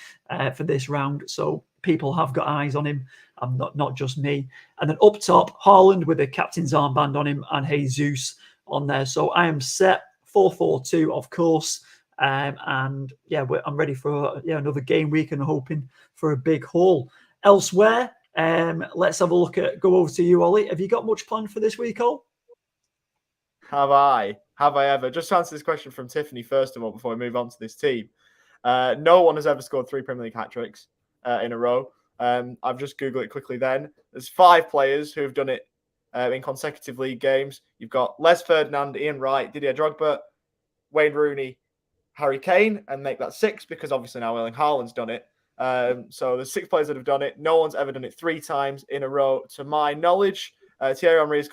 for this round. So people have got eyes on him. Not just me. And then up top, Haaland with a captain's armband on him and Jesus on there. So I am set 4-4-2, of course. And yeah, I'm ready for another game week and hoping for a big haul. Elsewhere, let's have a look go over to you, Ollie. Have you got much planned for this week, Ol? Have I ever? Just to answer this question from Tiffany, first of all, before we move on to this team. No one has ever scored 3 Premier League hat-tricks in a row. I've just Googled it quickly then. There's 5 players who have done it in consecutive league games. You've got Les Ferdinand, Ian Wright, Didier Drogba, Wayne Rooney, Harry Kane, and make that 6 because obviously now Erling Haaland's done it. So there's 6 players that have done it. No one's ever done it 3 times in a row, to my knowledge. Thierry Henry's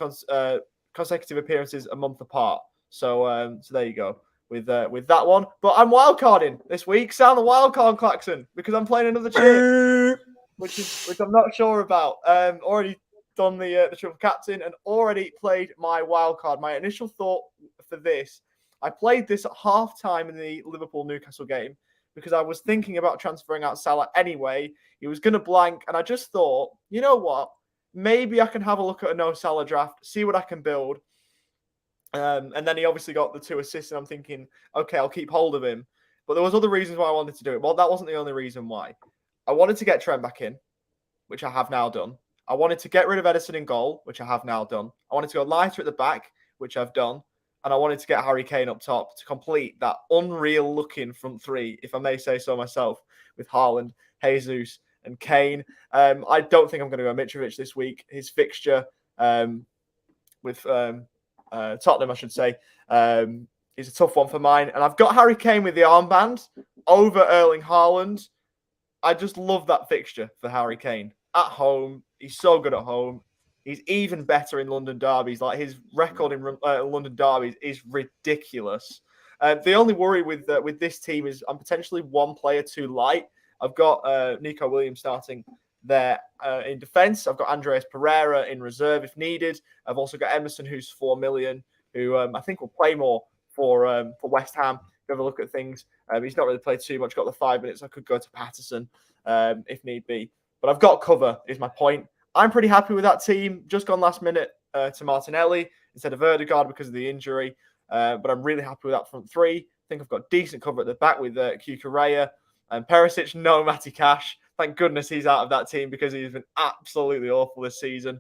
consecutive appearances a month apart. So there you go with that one. But I'm wildcarding this week. Sound the wildcard klaxon because I'm playing another chick, which I'm not sure about. Already done the triple captain and already played my wildcard. My initial thought for this, I played this at half time in the Liverpool-Newcastle game because I was thinking about transferring out Salah anyway. He was going to blank, and I just thought, you know what? Maybe I can have a look at a no Salah draft, see what I can build. And then he obviously got the 2 assists, and I'm thinking, okay, I'll keep hold of him. But there was other reasons why I wanted to do it. Well, that wasn't the only reason why. I wanted to get Trent back in, which I have now done. I wanted to get rid of Edison in goal, which I have now done. I wanted to go lighter at the back, which I've done. And I wanted to get Harry Kane up top to complete that unreal-looking front 3, if I may say so myself, with Haaland, Jesus, and Kane. I don't think I'm going to go Mitrovic this week. His fixture with Tottenham, I should say, is a tough one for mine. And I've got Harry Kane with the armband over Erling Haaland. I just love that fixture for Harry Kane. At home, he's so good at home. He's even better in London derbies. Like, his record in London derbies is ridiculous. The only worry with this team is I'm potentially 1 player too light. I've got Nico Williams starting there in defence. I've got Andreas Pereira in reserve if needed. I've also got Emerson, who's 4 million, who I think will play more for West Ham. Have a look at things. He's not really played too much. Got the 5 minutes. I could go to Patterson if need be. But I've got cover, is my point. I'm pretty happy with that team. Just gone last minute to Martinelli instead of Ødegaard because of the injury. But I'm really happy with that front 3. I think I've got decent cover at the back with Cucurella and Perisic. No Matty Cash. Thank goodness he's out of that team because he's been absolutely awful this season.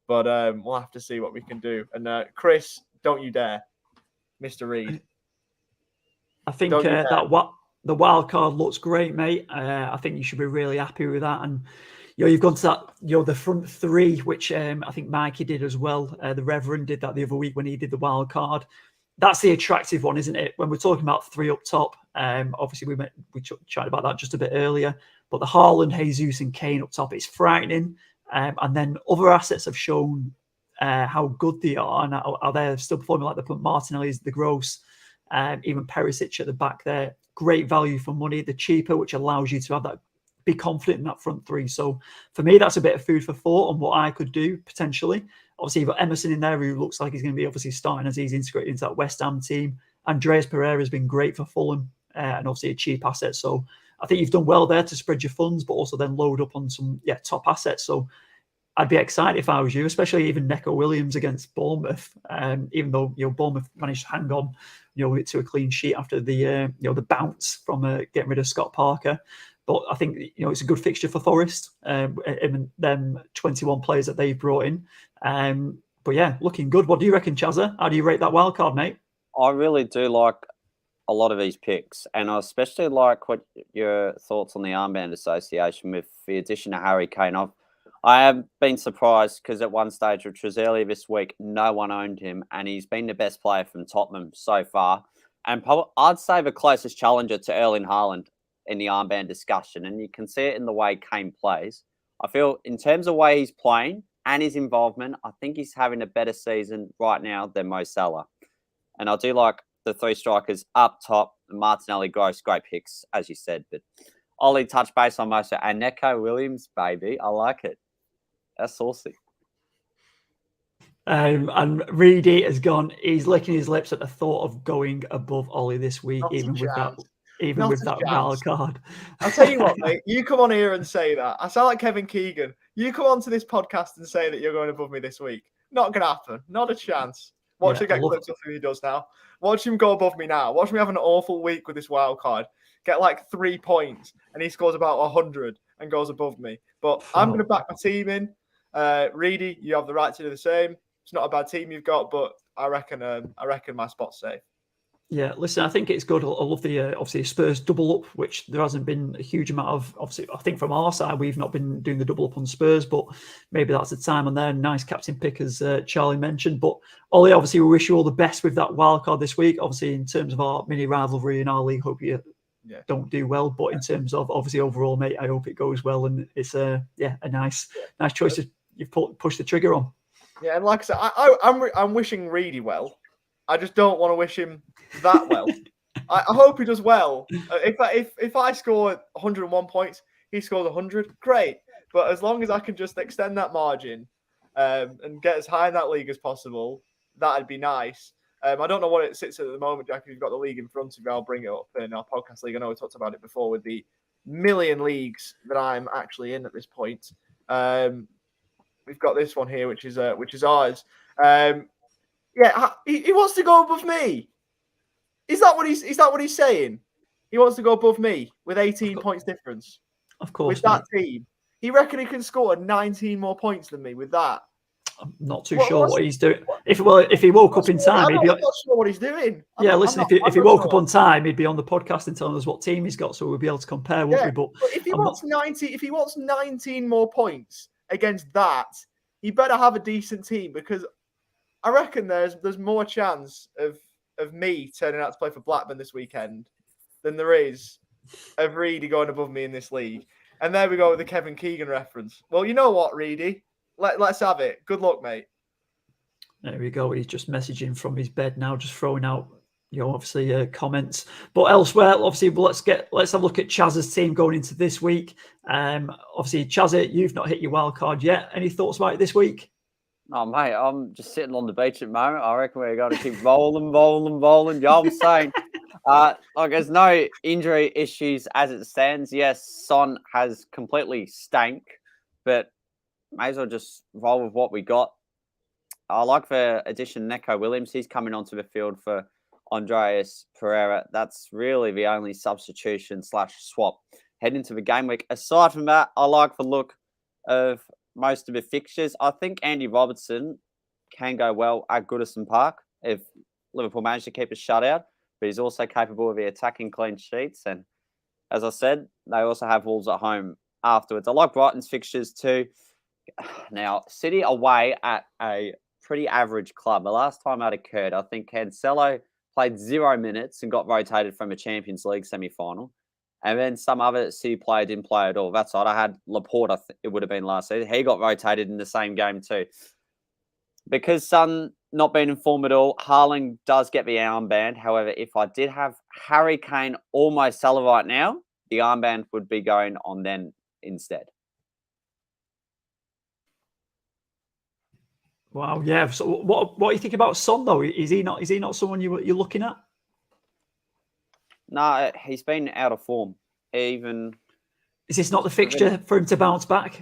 But we'll have to see what we can do. And Chris, don't you dare, Mr. Reed. I think the wild card looks great, mate. I think you should be really happy with that. And you've gone to that, the front 3, which I think Mikey did as well. The Reverend did that the other week when he did the wild card. That's the attractive one, isn't it? When we're talking about 3 up top, obviously we chatted about that just a bit earlier. But the Haaland, Jesus, and Kane up top is frightening. And then other assets have shown how good they are and how they're still performing like the Martinelli's, the Gross, even Perisic at the back there. Great value for money. The cheaper, which allows you to have that, be confident in that front 3. So for me, that's a bit of food for thought on what I could do potentially. Obviously, you've got Emerson in there who looks like he's going to be obviously starting as he's integrated into that West Ham team. Andreas Pereira has been great for Fulham and obviously a cheap asset. So I think you've done well there to spread your funds, but also then load up on some top assets. So I'd be excited if I was you, especially even Neco Williams against Bournemouth. Even though Bournemouth managed to hang on, to a clean sheet after the the bounce from getting rid of Scott Parker. But I think it's a good fixture for Forest. And them 21 players that they've brought in. But yeah, looking good. What do you reckon, Chazza? How do you rate that wild card, mate? I really do like a lot of these picks, and I especially like what your thoughts on the armband association with the addition of Harry Kane. I have been surprised because at one stage, which was earlier this week, no one owned him, and he's been the best player from Tottenham so far. And I'd say the closest challenger to Erling Haaland in the armband discussion, and you can see it in the way Kane plays. I feel in terms of the way he's playing and his involvement, I think he's having a better season right now than Mo Salah. And I do like the 3 strikers up top, Martinelli, Gross, great picks, as you said. But Ollie touched base on most of it. And Neco Williams, baby, I like it. That's saucy. And Reedy has gone, he's licking his lips at the thought of going above Ollie this week, even with that wild card. I'll tell you what, mate, you come on here and say that. I sound like Kevin Keegan. You come onto this podcast and say that you're going above me this week. Not going to happen. Not a chance. Watch him get clips off who he does now. Watch him go above me now. Watch me have an awful week with this wild card. Get like 3 points and he scores about 100 and goes above me. But I'm going to back my team in. Reedy, you have the right to do the same. It's not a bad team you've got, but I reckon my spot's safe. Yeah, listen, I think it's good. I love the obviously Spurs double up, which there hasn't been a huge amount of. Obviously, I think from our side we've not been doing the double up on Spurs, but maybe that's the time on there. Nice captain pick, as Charlie mentioned. But Ollie, obviously, we wish you all the best with that wild card this week. Obviously, in terms of our mini rivalry in our league, hope you don't do well. But in terms of obviously overall, mate, I hope it goes well, and it's a nice choice you've pushed the trigger on. Yeah, and like I said, I'm wishing Reedy well. I just don't want to wish him that well. I hope he does well. If I score 101 points, he scores 100, great. But as long as I can just extend that margin and get as high in that league as possible, that'd be nice. I don't know what it sits at the moment, Jack. If you've got the league in front of you, I'll bring it up in our podcast league. I know we talked about it before with the million leagues that I'm actually in at this point. We've got this one here, which is ours. He wants to go above me. Is that what he's saying? He wants to go above me with 18 points difference. Of course, with that team, he reckon he can score 19 more points than me with that. I'm not too sure what he's doing. If he woke up in time, I'm not sure what he's doing. If he woke up on time, he'd be on the podcast and telling us what team he's got, so we'll be able to compare, won't we? But if he wants 19 more points against that, he better have a decent team, because I reckon there's more chance of me turning out to play for Blackburn this weekend than there is of Reedy going above me in this league. And there we go with the Kevin Keegan reference. Well, you know what, Reedy? Let's have it. Good luck, mate. There we go. He's just messaging from his bed now, just throwing out, obviously comments. But elsewhere, obviously, let's have a look at Chaz's team going into this week. Obviously, Chaz, you've not hit your wild card yet. Any thoughts about it this week? Oh, mate, I'm just sitting on the beach at the moment. I reckon we're going to keep rolling. Yeah, I'm saying, there's no injury issues as it stands. Yes, Son has completely stank, but may as well just roll with what we got. I like the addition Neco Williams. He's coming onto the field for Andreas Pereira. That's really the only substitution / swap heading into the game week. Aside from that, I like the look of most of the fixtures. I think Andy Robertson can go well at Goodison Park if Liverpool manage to keep a shutout, but he's also capable of the attacking clean sheets. And as I said, they also have Wolves at home afterwards. I like Brighton's fixtures too. Now, City away at a pretty average club. The last time that occurred, I think Cancelo played 0 minutes and got rotated from a Champions League semi-final. And then some other City player didn't play at all. That's right. I had Laporte, it would have been last season. He got rotated in the same game too. Because Son not being in form at all, Haaland does get the armband. However, if I did have Harry Kane or Mo Salah right now, the armband would be going on then instead. Wow, yeah. So what do you think about Son though? Is he not someone you're looking at? No, he's been out of form. Is this not the fixture for him to bounce back?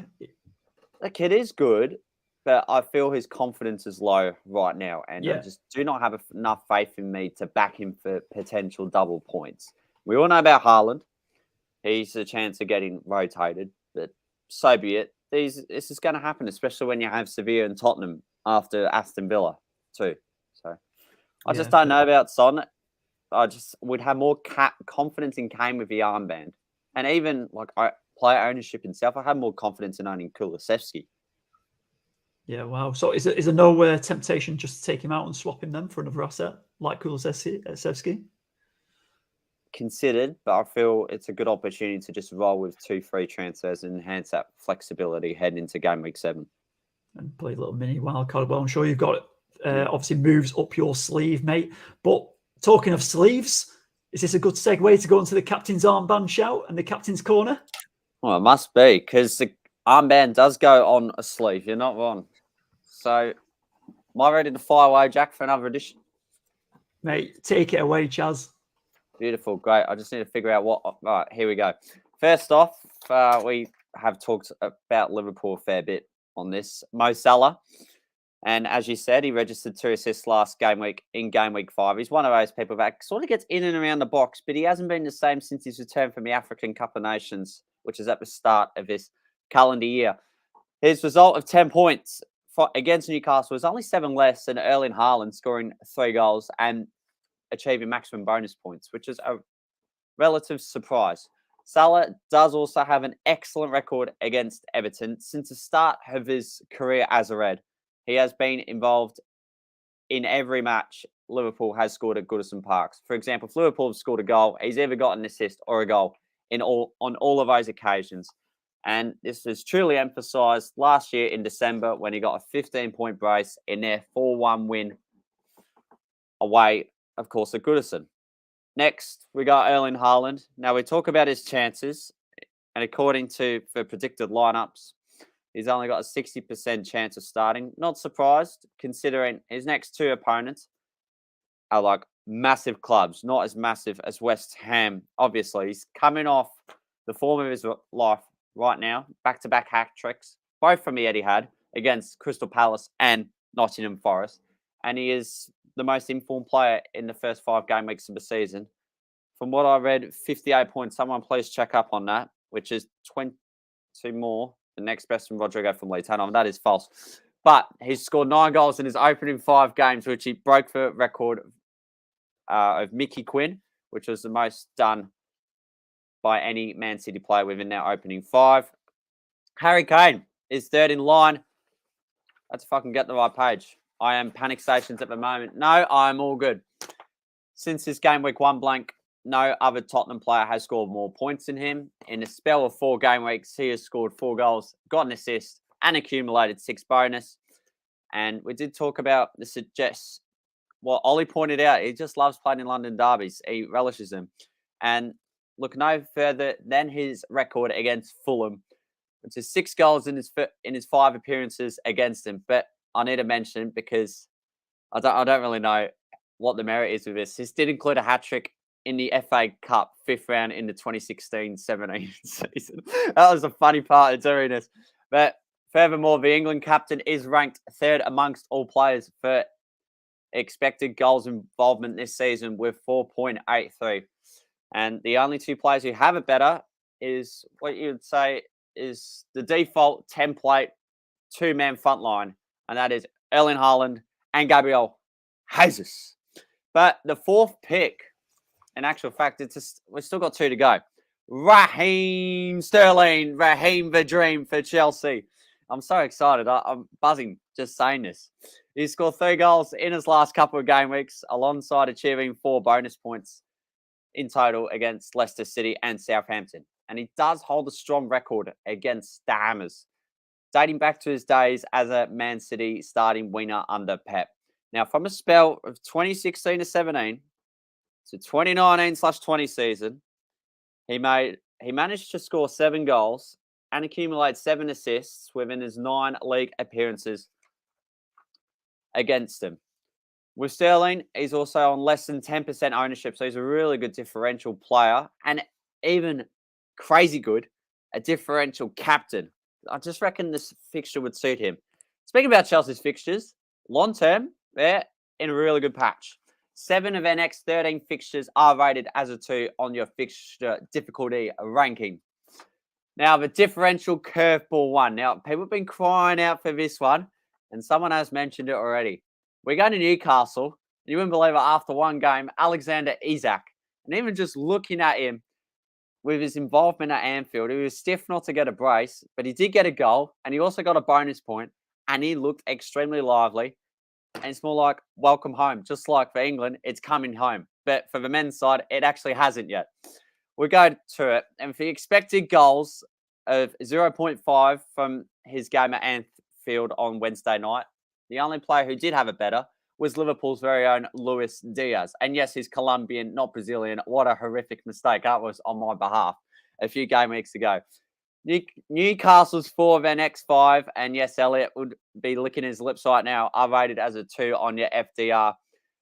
The kid is good, but I feel his confidence is low right now, and I just do not have enough faith in me to back him for potential double points. We all know about Haaland. He's a chance of getting rotated, but so be it. This is going to happen, especially when you have Sevilla and Tottenham after Aston Villa too. So I just don't know about Son. I just would have more confidence in Kane with the armband. And even player ownership himself, I have more confidence in owning Kulusevski. Yeah, wow. So is there no temptation just to take him out and swap him then for another asset like Kulusevski? Considered, but I feel it's a good opportunity to just roll with 2 free transfers and enhance that flexibility heading into game week 7. And play a little mini wildcard. Well, I'm sure you've got obviously moves up your sleeve, mate. But talking of sleeves, is this a good segue to go into the captain's armband shout and the captain's corner? Well, it must be, because the armband does go on a sleeve. You're not wrong. So, am I ready to fire away, Jack, for another edition? Mate, take it away, Chaz. Beautiful, great. I just need to figure out what... All right, here we go. First off, we have talked about Liverpool a fair bit on this. Mo Salah. And as you said, he registered 2 assists last game week in game week 5. He's one of those people that sort of gets in and around the box, but he hasn't been the same since his return from the African Cup of Nations, which is at the start of this calendar year. His result of 10 points against Newcastle was only 7 less than Erling Haaland, scoring 3 goals. And achieving maximum bonus points, which is a relative surprise. Salah does also have an excellent record against Everton since the start of his career as a Red. He has been involved in every match Liverpool has scored at Goodison Parks. For example, if Liverpool have scored a goal, he's either got an assist or a goal on all of those occasions. And this was truly emphasised last year in December when he got a 15-point brace in their 4-1 win away, of course, at Goodison. Next, we got Erling Haaland. Now, we talk about his chances, and according to the predicted lineups, he's only got a 60% chance of starting. Not surprised, considering his next two opponents are like massive clubs, not as massive as West Ham. Obviously, he's coming off the form of his life right now, back-to-back hat tricks, both from the Etihad against Crystal Palace and Nottingham Forest. And he is the most informed player in the first 5 game weeks of the season. From what I read, 58 points. Someone please check up on that, which is 22 more. The next best from Rodrigo from Leeds. Hang on, that is false. But he's scored 9 goals in his opening 5 games, which he broke the record of Mickey Quinn, which was the most done by any Man City player within their opening 5. Harry Kane is third in line. Let's fucking get the right page. I am panic stations at the moment. No, I'm all good. Since his game week 1 blank, no other Tottenham player has scored more points than him. In a spell of 4 game weeks, he has scored 4 goals, got an assist, and accumulated 6 bonus. And we did talk about the suggests. Well, Ollie pointed out, he just loves playing in London derbies. He relishes them. And look no further than his record against Fulham, which is 6 goals in his 5 appearances against him. But I need to mention, because I don't really know what the merit is with this. This did include a hat-trick in the FA Cup 5th round in the 2016-17 season. That was a funny part of doing this. But furthermore, the England captain is ranked 3rd amongst all players for expected goals involvement this season with 4.83. And the only 2 players who have it better is what you would say is the default template 2-man front line, and that is Erling Haaland and Gabriel Jesus. But the 4th pick, in actual fact, we've still got 2 to go. Raheem Sterling, Raheem the Dream for Chelsea. I'm so excited. I'm buzzing just saying this. He scored 3 goals in his last couple of game weeks, alongside achieving 4 bonus points in total against Leicester City and Southampton. And he does hold a strong record against the Hammers, dating back to his days as a Man City starting winger under Pep. Now, from a spell of 2016-17 to 2019/20 season, he managed to score 7 goals and accumulate 7 assists within his 9 league appearances against him. With Sterling, he's also on less than 10% ownership, so he's a really good differential player, and even crazy good, a differential captain. I just reckon this fixture would suit him. Speaking about Chelsea's fixtures, long term, they're in a really good patch. 7 of their next 13 fixtures are rated as a 2 on your fixture difficulty ranking. Now, the differential curveball one. Now, people have been crying out for this one, and someone has mentioned it already. We're going to Newcastle, and you wouldn't believe it, after 1 game, Alexander Isak, and even just looking at him with his involvement at Anfield, he was stiff not to get a brace, but he did get a goal, and he also got a bonus point, and he looked extremely lively. And it's more like welcome home, just like for England, it's coming home. But for the men's side, it actually hasn't yet. We'll go to it. And for the expected goals of 0.5 from his game at Anfield on Wednesday night, the only player who did have it better was Liverpool's very own Luis Diaz. And yes, he's Colombian, not Brazilian. What a horrific mistake that was on my behalf a few game weeks ago. Newcastle's 4 of their next 5, and yes, Elliot would be licking his lips right now, are rated as a 2 on your FDR,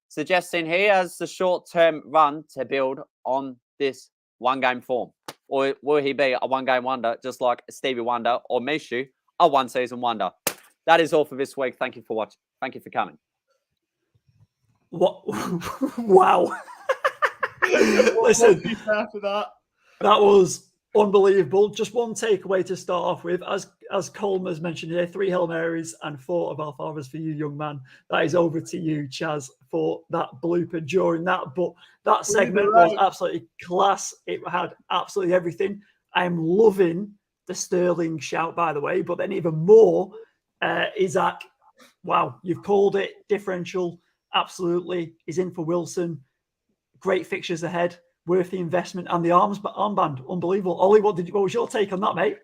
suggesting he has the short-term run to build on this 1-game form. Or will he be a 1-game wonder, just like Stevie Wonder or Mishu, a 1-season wonder? That is all for this week. Thank you for watching. Thank you for coming. What? Wow. Listen, after that. that was Unbelievable. Just one takeaway to start off with. As Colm has mentioned here, 3 Hail Marys and 4 of our fathers for you, young man. That is over to you, Chaz, for that blooper during that. But that segment was absolutely class. It had absolutely everything. I am loving the Sterling shout, by the way. But then even more, Isaac, wow, you've called it. Differential, absolutely. He's in for Wilson. Great fixtures ahead. Worth the investment and the armband. Unbelievable. Ollie, what was your take on that, mate?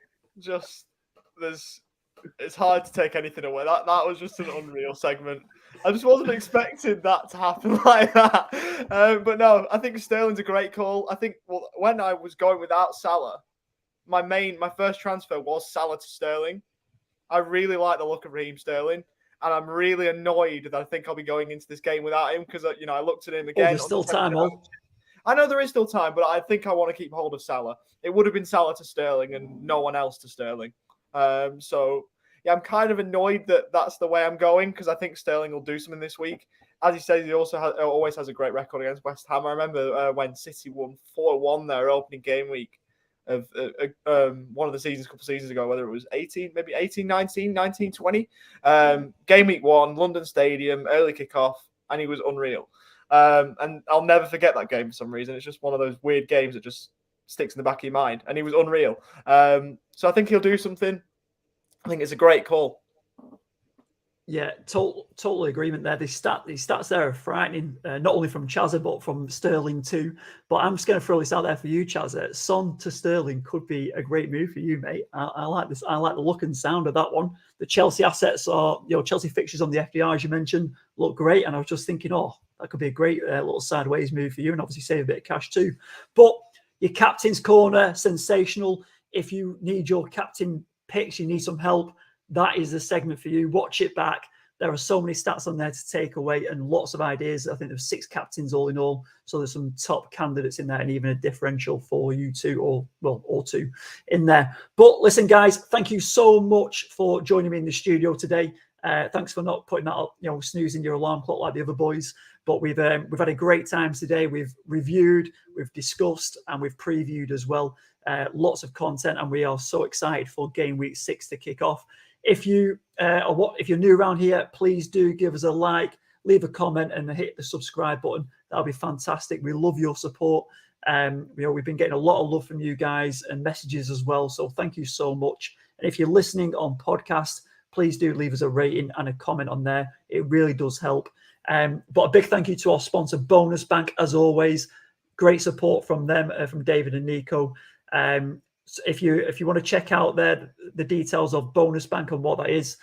It's hard to take anything away. That was just an unreal segment. I just wasn't expecting that to happen like that. But no, I think Sterling's a great call. I think when I was going without Salah, my first transfer was Salah to Sterling. I really like the look of Raheem Sterling. And I'm really annoyed that I think I'll be going into this game without him because, I looked at him again. There's still time, I know there is still time, but I think I want to keep hold of Salah. It would have been Salah to Sterling and no one else to Sterling. So, yeah, I'm kind of annoyed that that's the way I'm going because I think Sterling will do something this week. As he says, he also always has a great record against West Ham. I remember when City won 4-1 their opening game week of one of the seasons a couple of seasons ago, whether it was 19, 20. Game week 1, London Stadium, early kickoff, and he was unreal. And I'll never forget that game for some reason. It's just one of those weird games that just sticks in the back of your mind. And he was unreal. So I think he'll do something. I think it's a great call. Yeah, totally agreement there. These stats there are frightening, not only from Chaz, but from Sterling too. But I'm just going to throw this out there for you, Chaz. Son to Sterling could be a great move for you, mate. I like this. I like the look and sound of that one. The Chelsea assets are, Chelsea fixtures on the FDR, as you mentioned, look great. And I was just thinking, that could be a great little sideways move for you and obviously save a bit of cash too. But your captain's corner, sensational. If you need your captain picks, you need some help, that is the segment for you. Watch it back. There are so many stats on there to take away and lots of ideas. I think there's 6 captains all in all. So there's some top candidates in there and even a differential for you two or two in there. But listen, guys, thank you so much for joining me in the studio today. Thanks for not putting that up, snoozing your alarm clock like the other boys. But we've had a great time today. We've reviewed, we've discussed, and we've previewed as well. Lots of content, and we are so excited for game week 6 to kick off. If you're new around here, please do give us a like, leave a comment, and hit the subscribe button. That'll be fantastic. We love your support. We've been getting a lot of love from you guys and messages as well. So thank you so much. And if you're listening on podcast, please do leave us a rating and a comment on there. It really does help. But a big thank you to our sponsor, Bonus Bank, as always. Great support from them, from David and Nico. So if you want to check out the details of Bonus Bank and what that is,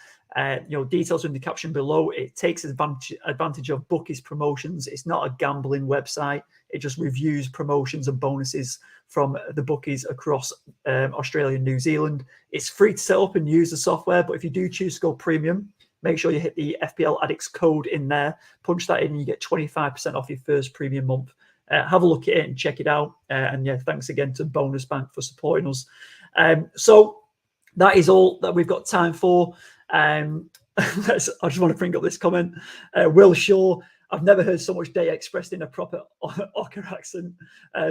details are in the caption below. It takes advantage of bookies promotions. It's not a gambling website. It just reviews promotions and bonuses from the bookies across Australia and New Zealand. It's free to set up and use the software, but if you do choose to go premium, make sure you hit the FPL Addicts code in there. Punch that in and you get 25% off your first premium month. Have a look at it and check it out. And yeah, thanks again to Bonus Bank for supporting us. So that is all that we've got time for. I just want to bring up this comment. Will Shaw, I've never heard so much day expressed in a proper Ocker accent.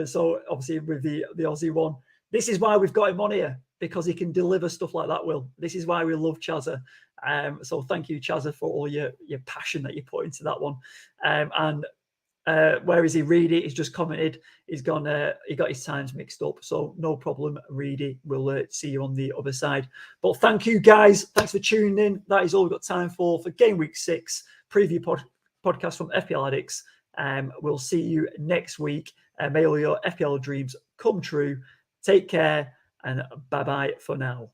So obviously with the Aussie one, this is why we've got him on here, because he can deliver stuff like that, Will. This is why we love Chazza. So thank you, Chazza, for all your passion that you put into that one. Where is he? Reedy, he's just commented. He's gone. He got his times mixed up, so no problem, Reedy. We'll see you on the other side. But thank you, guys. Thanks for tuning in. That is all we've got time for game week 6 preview podcast from FPL Addicts. We'll see you next week. May all your FPL dreams come true. Take care and bye bye for now.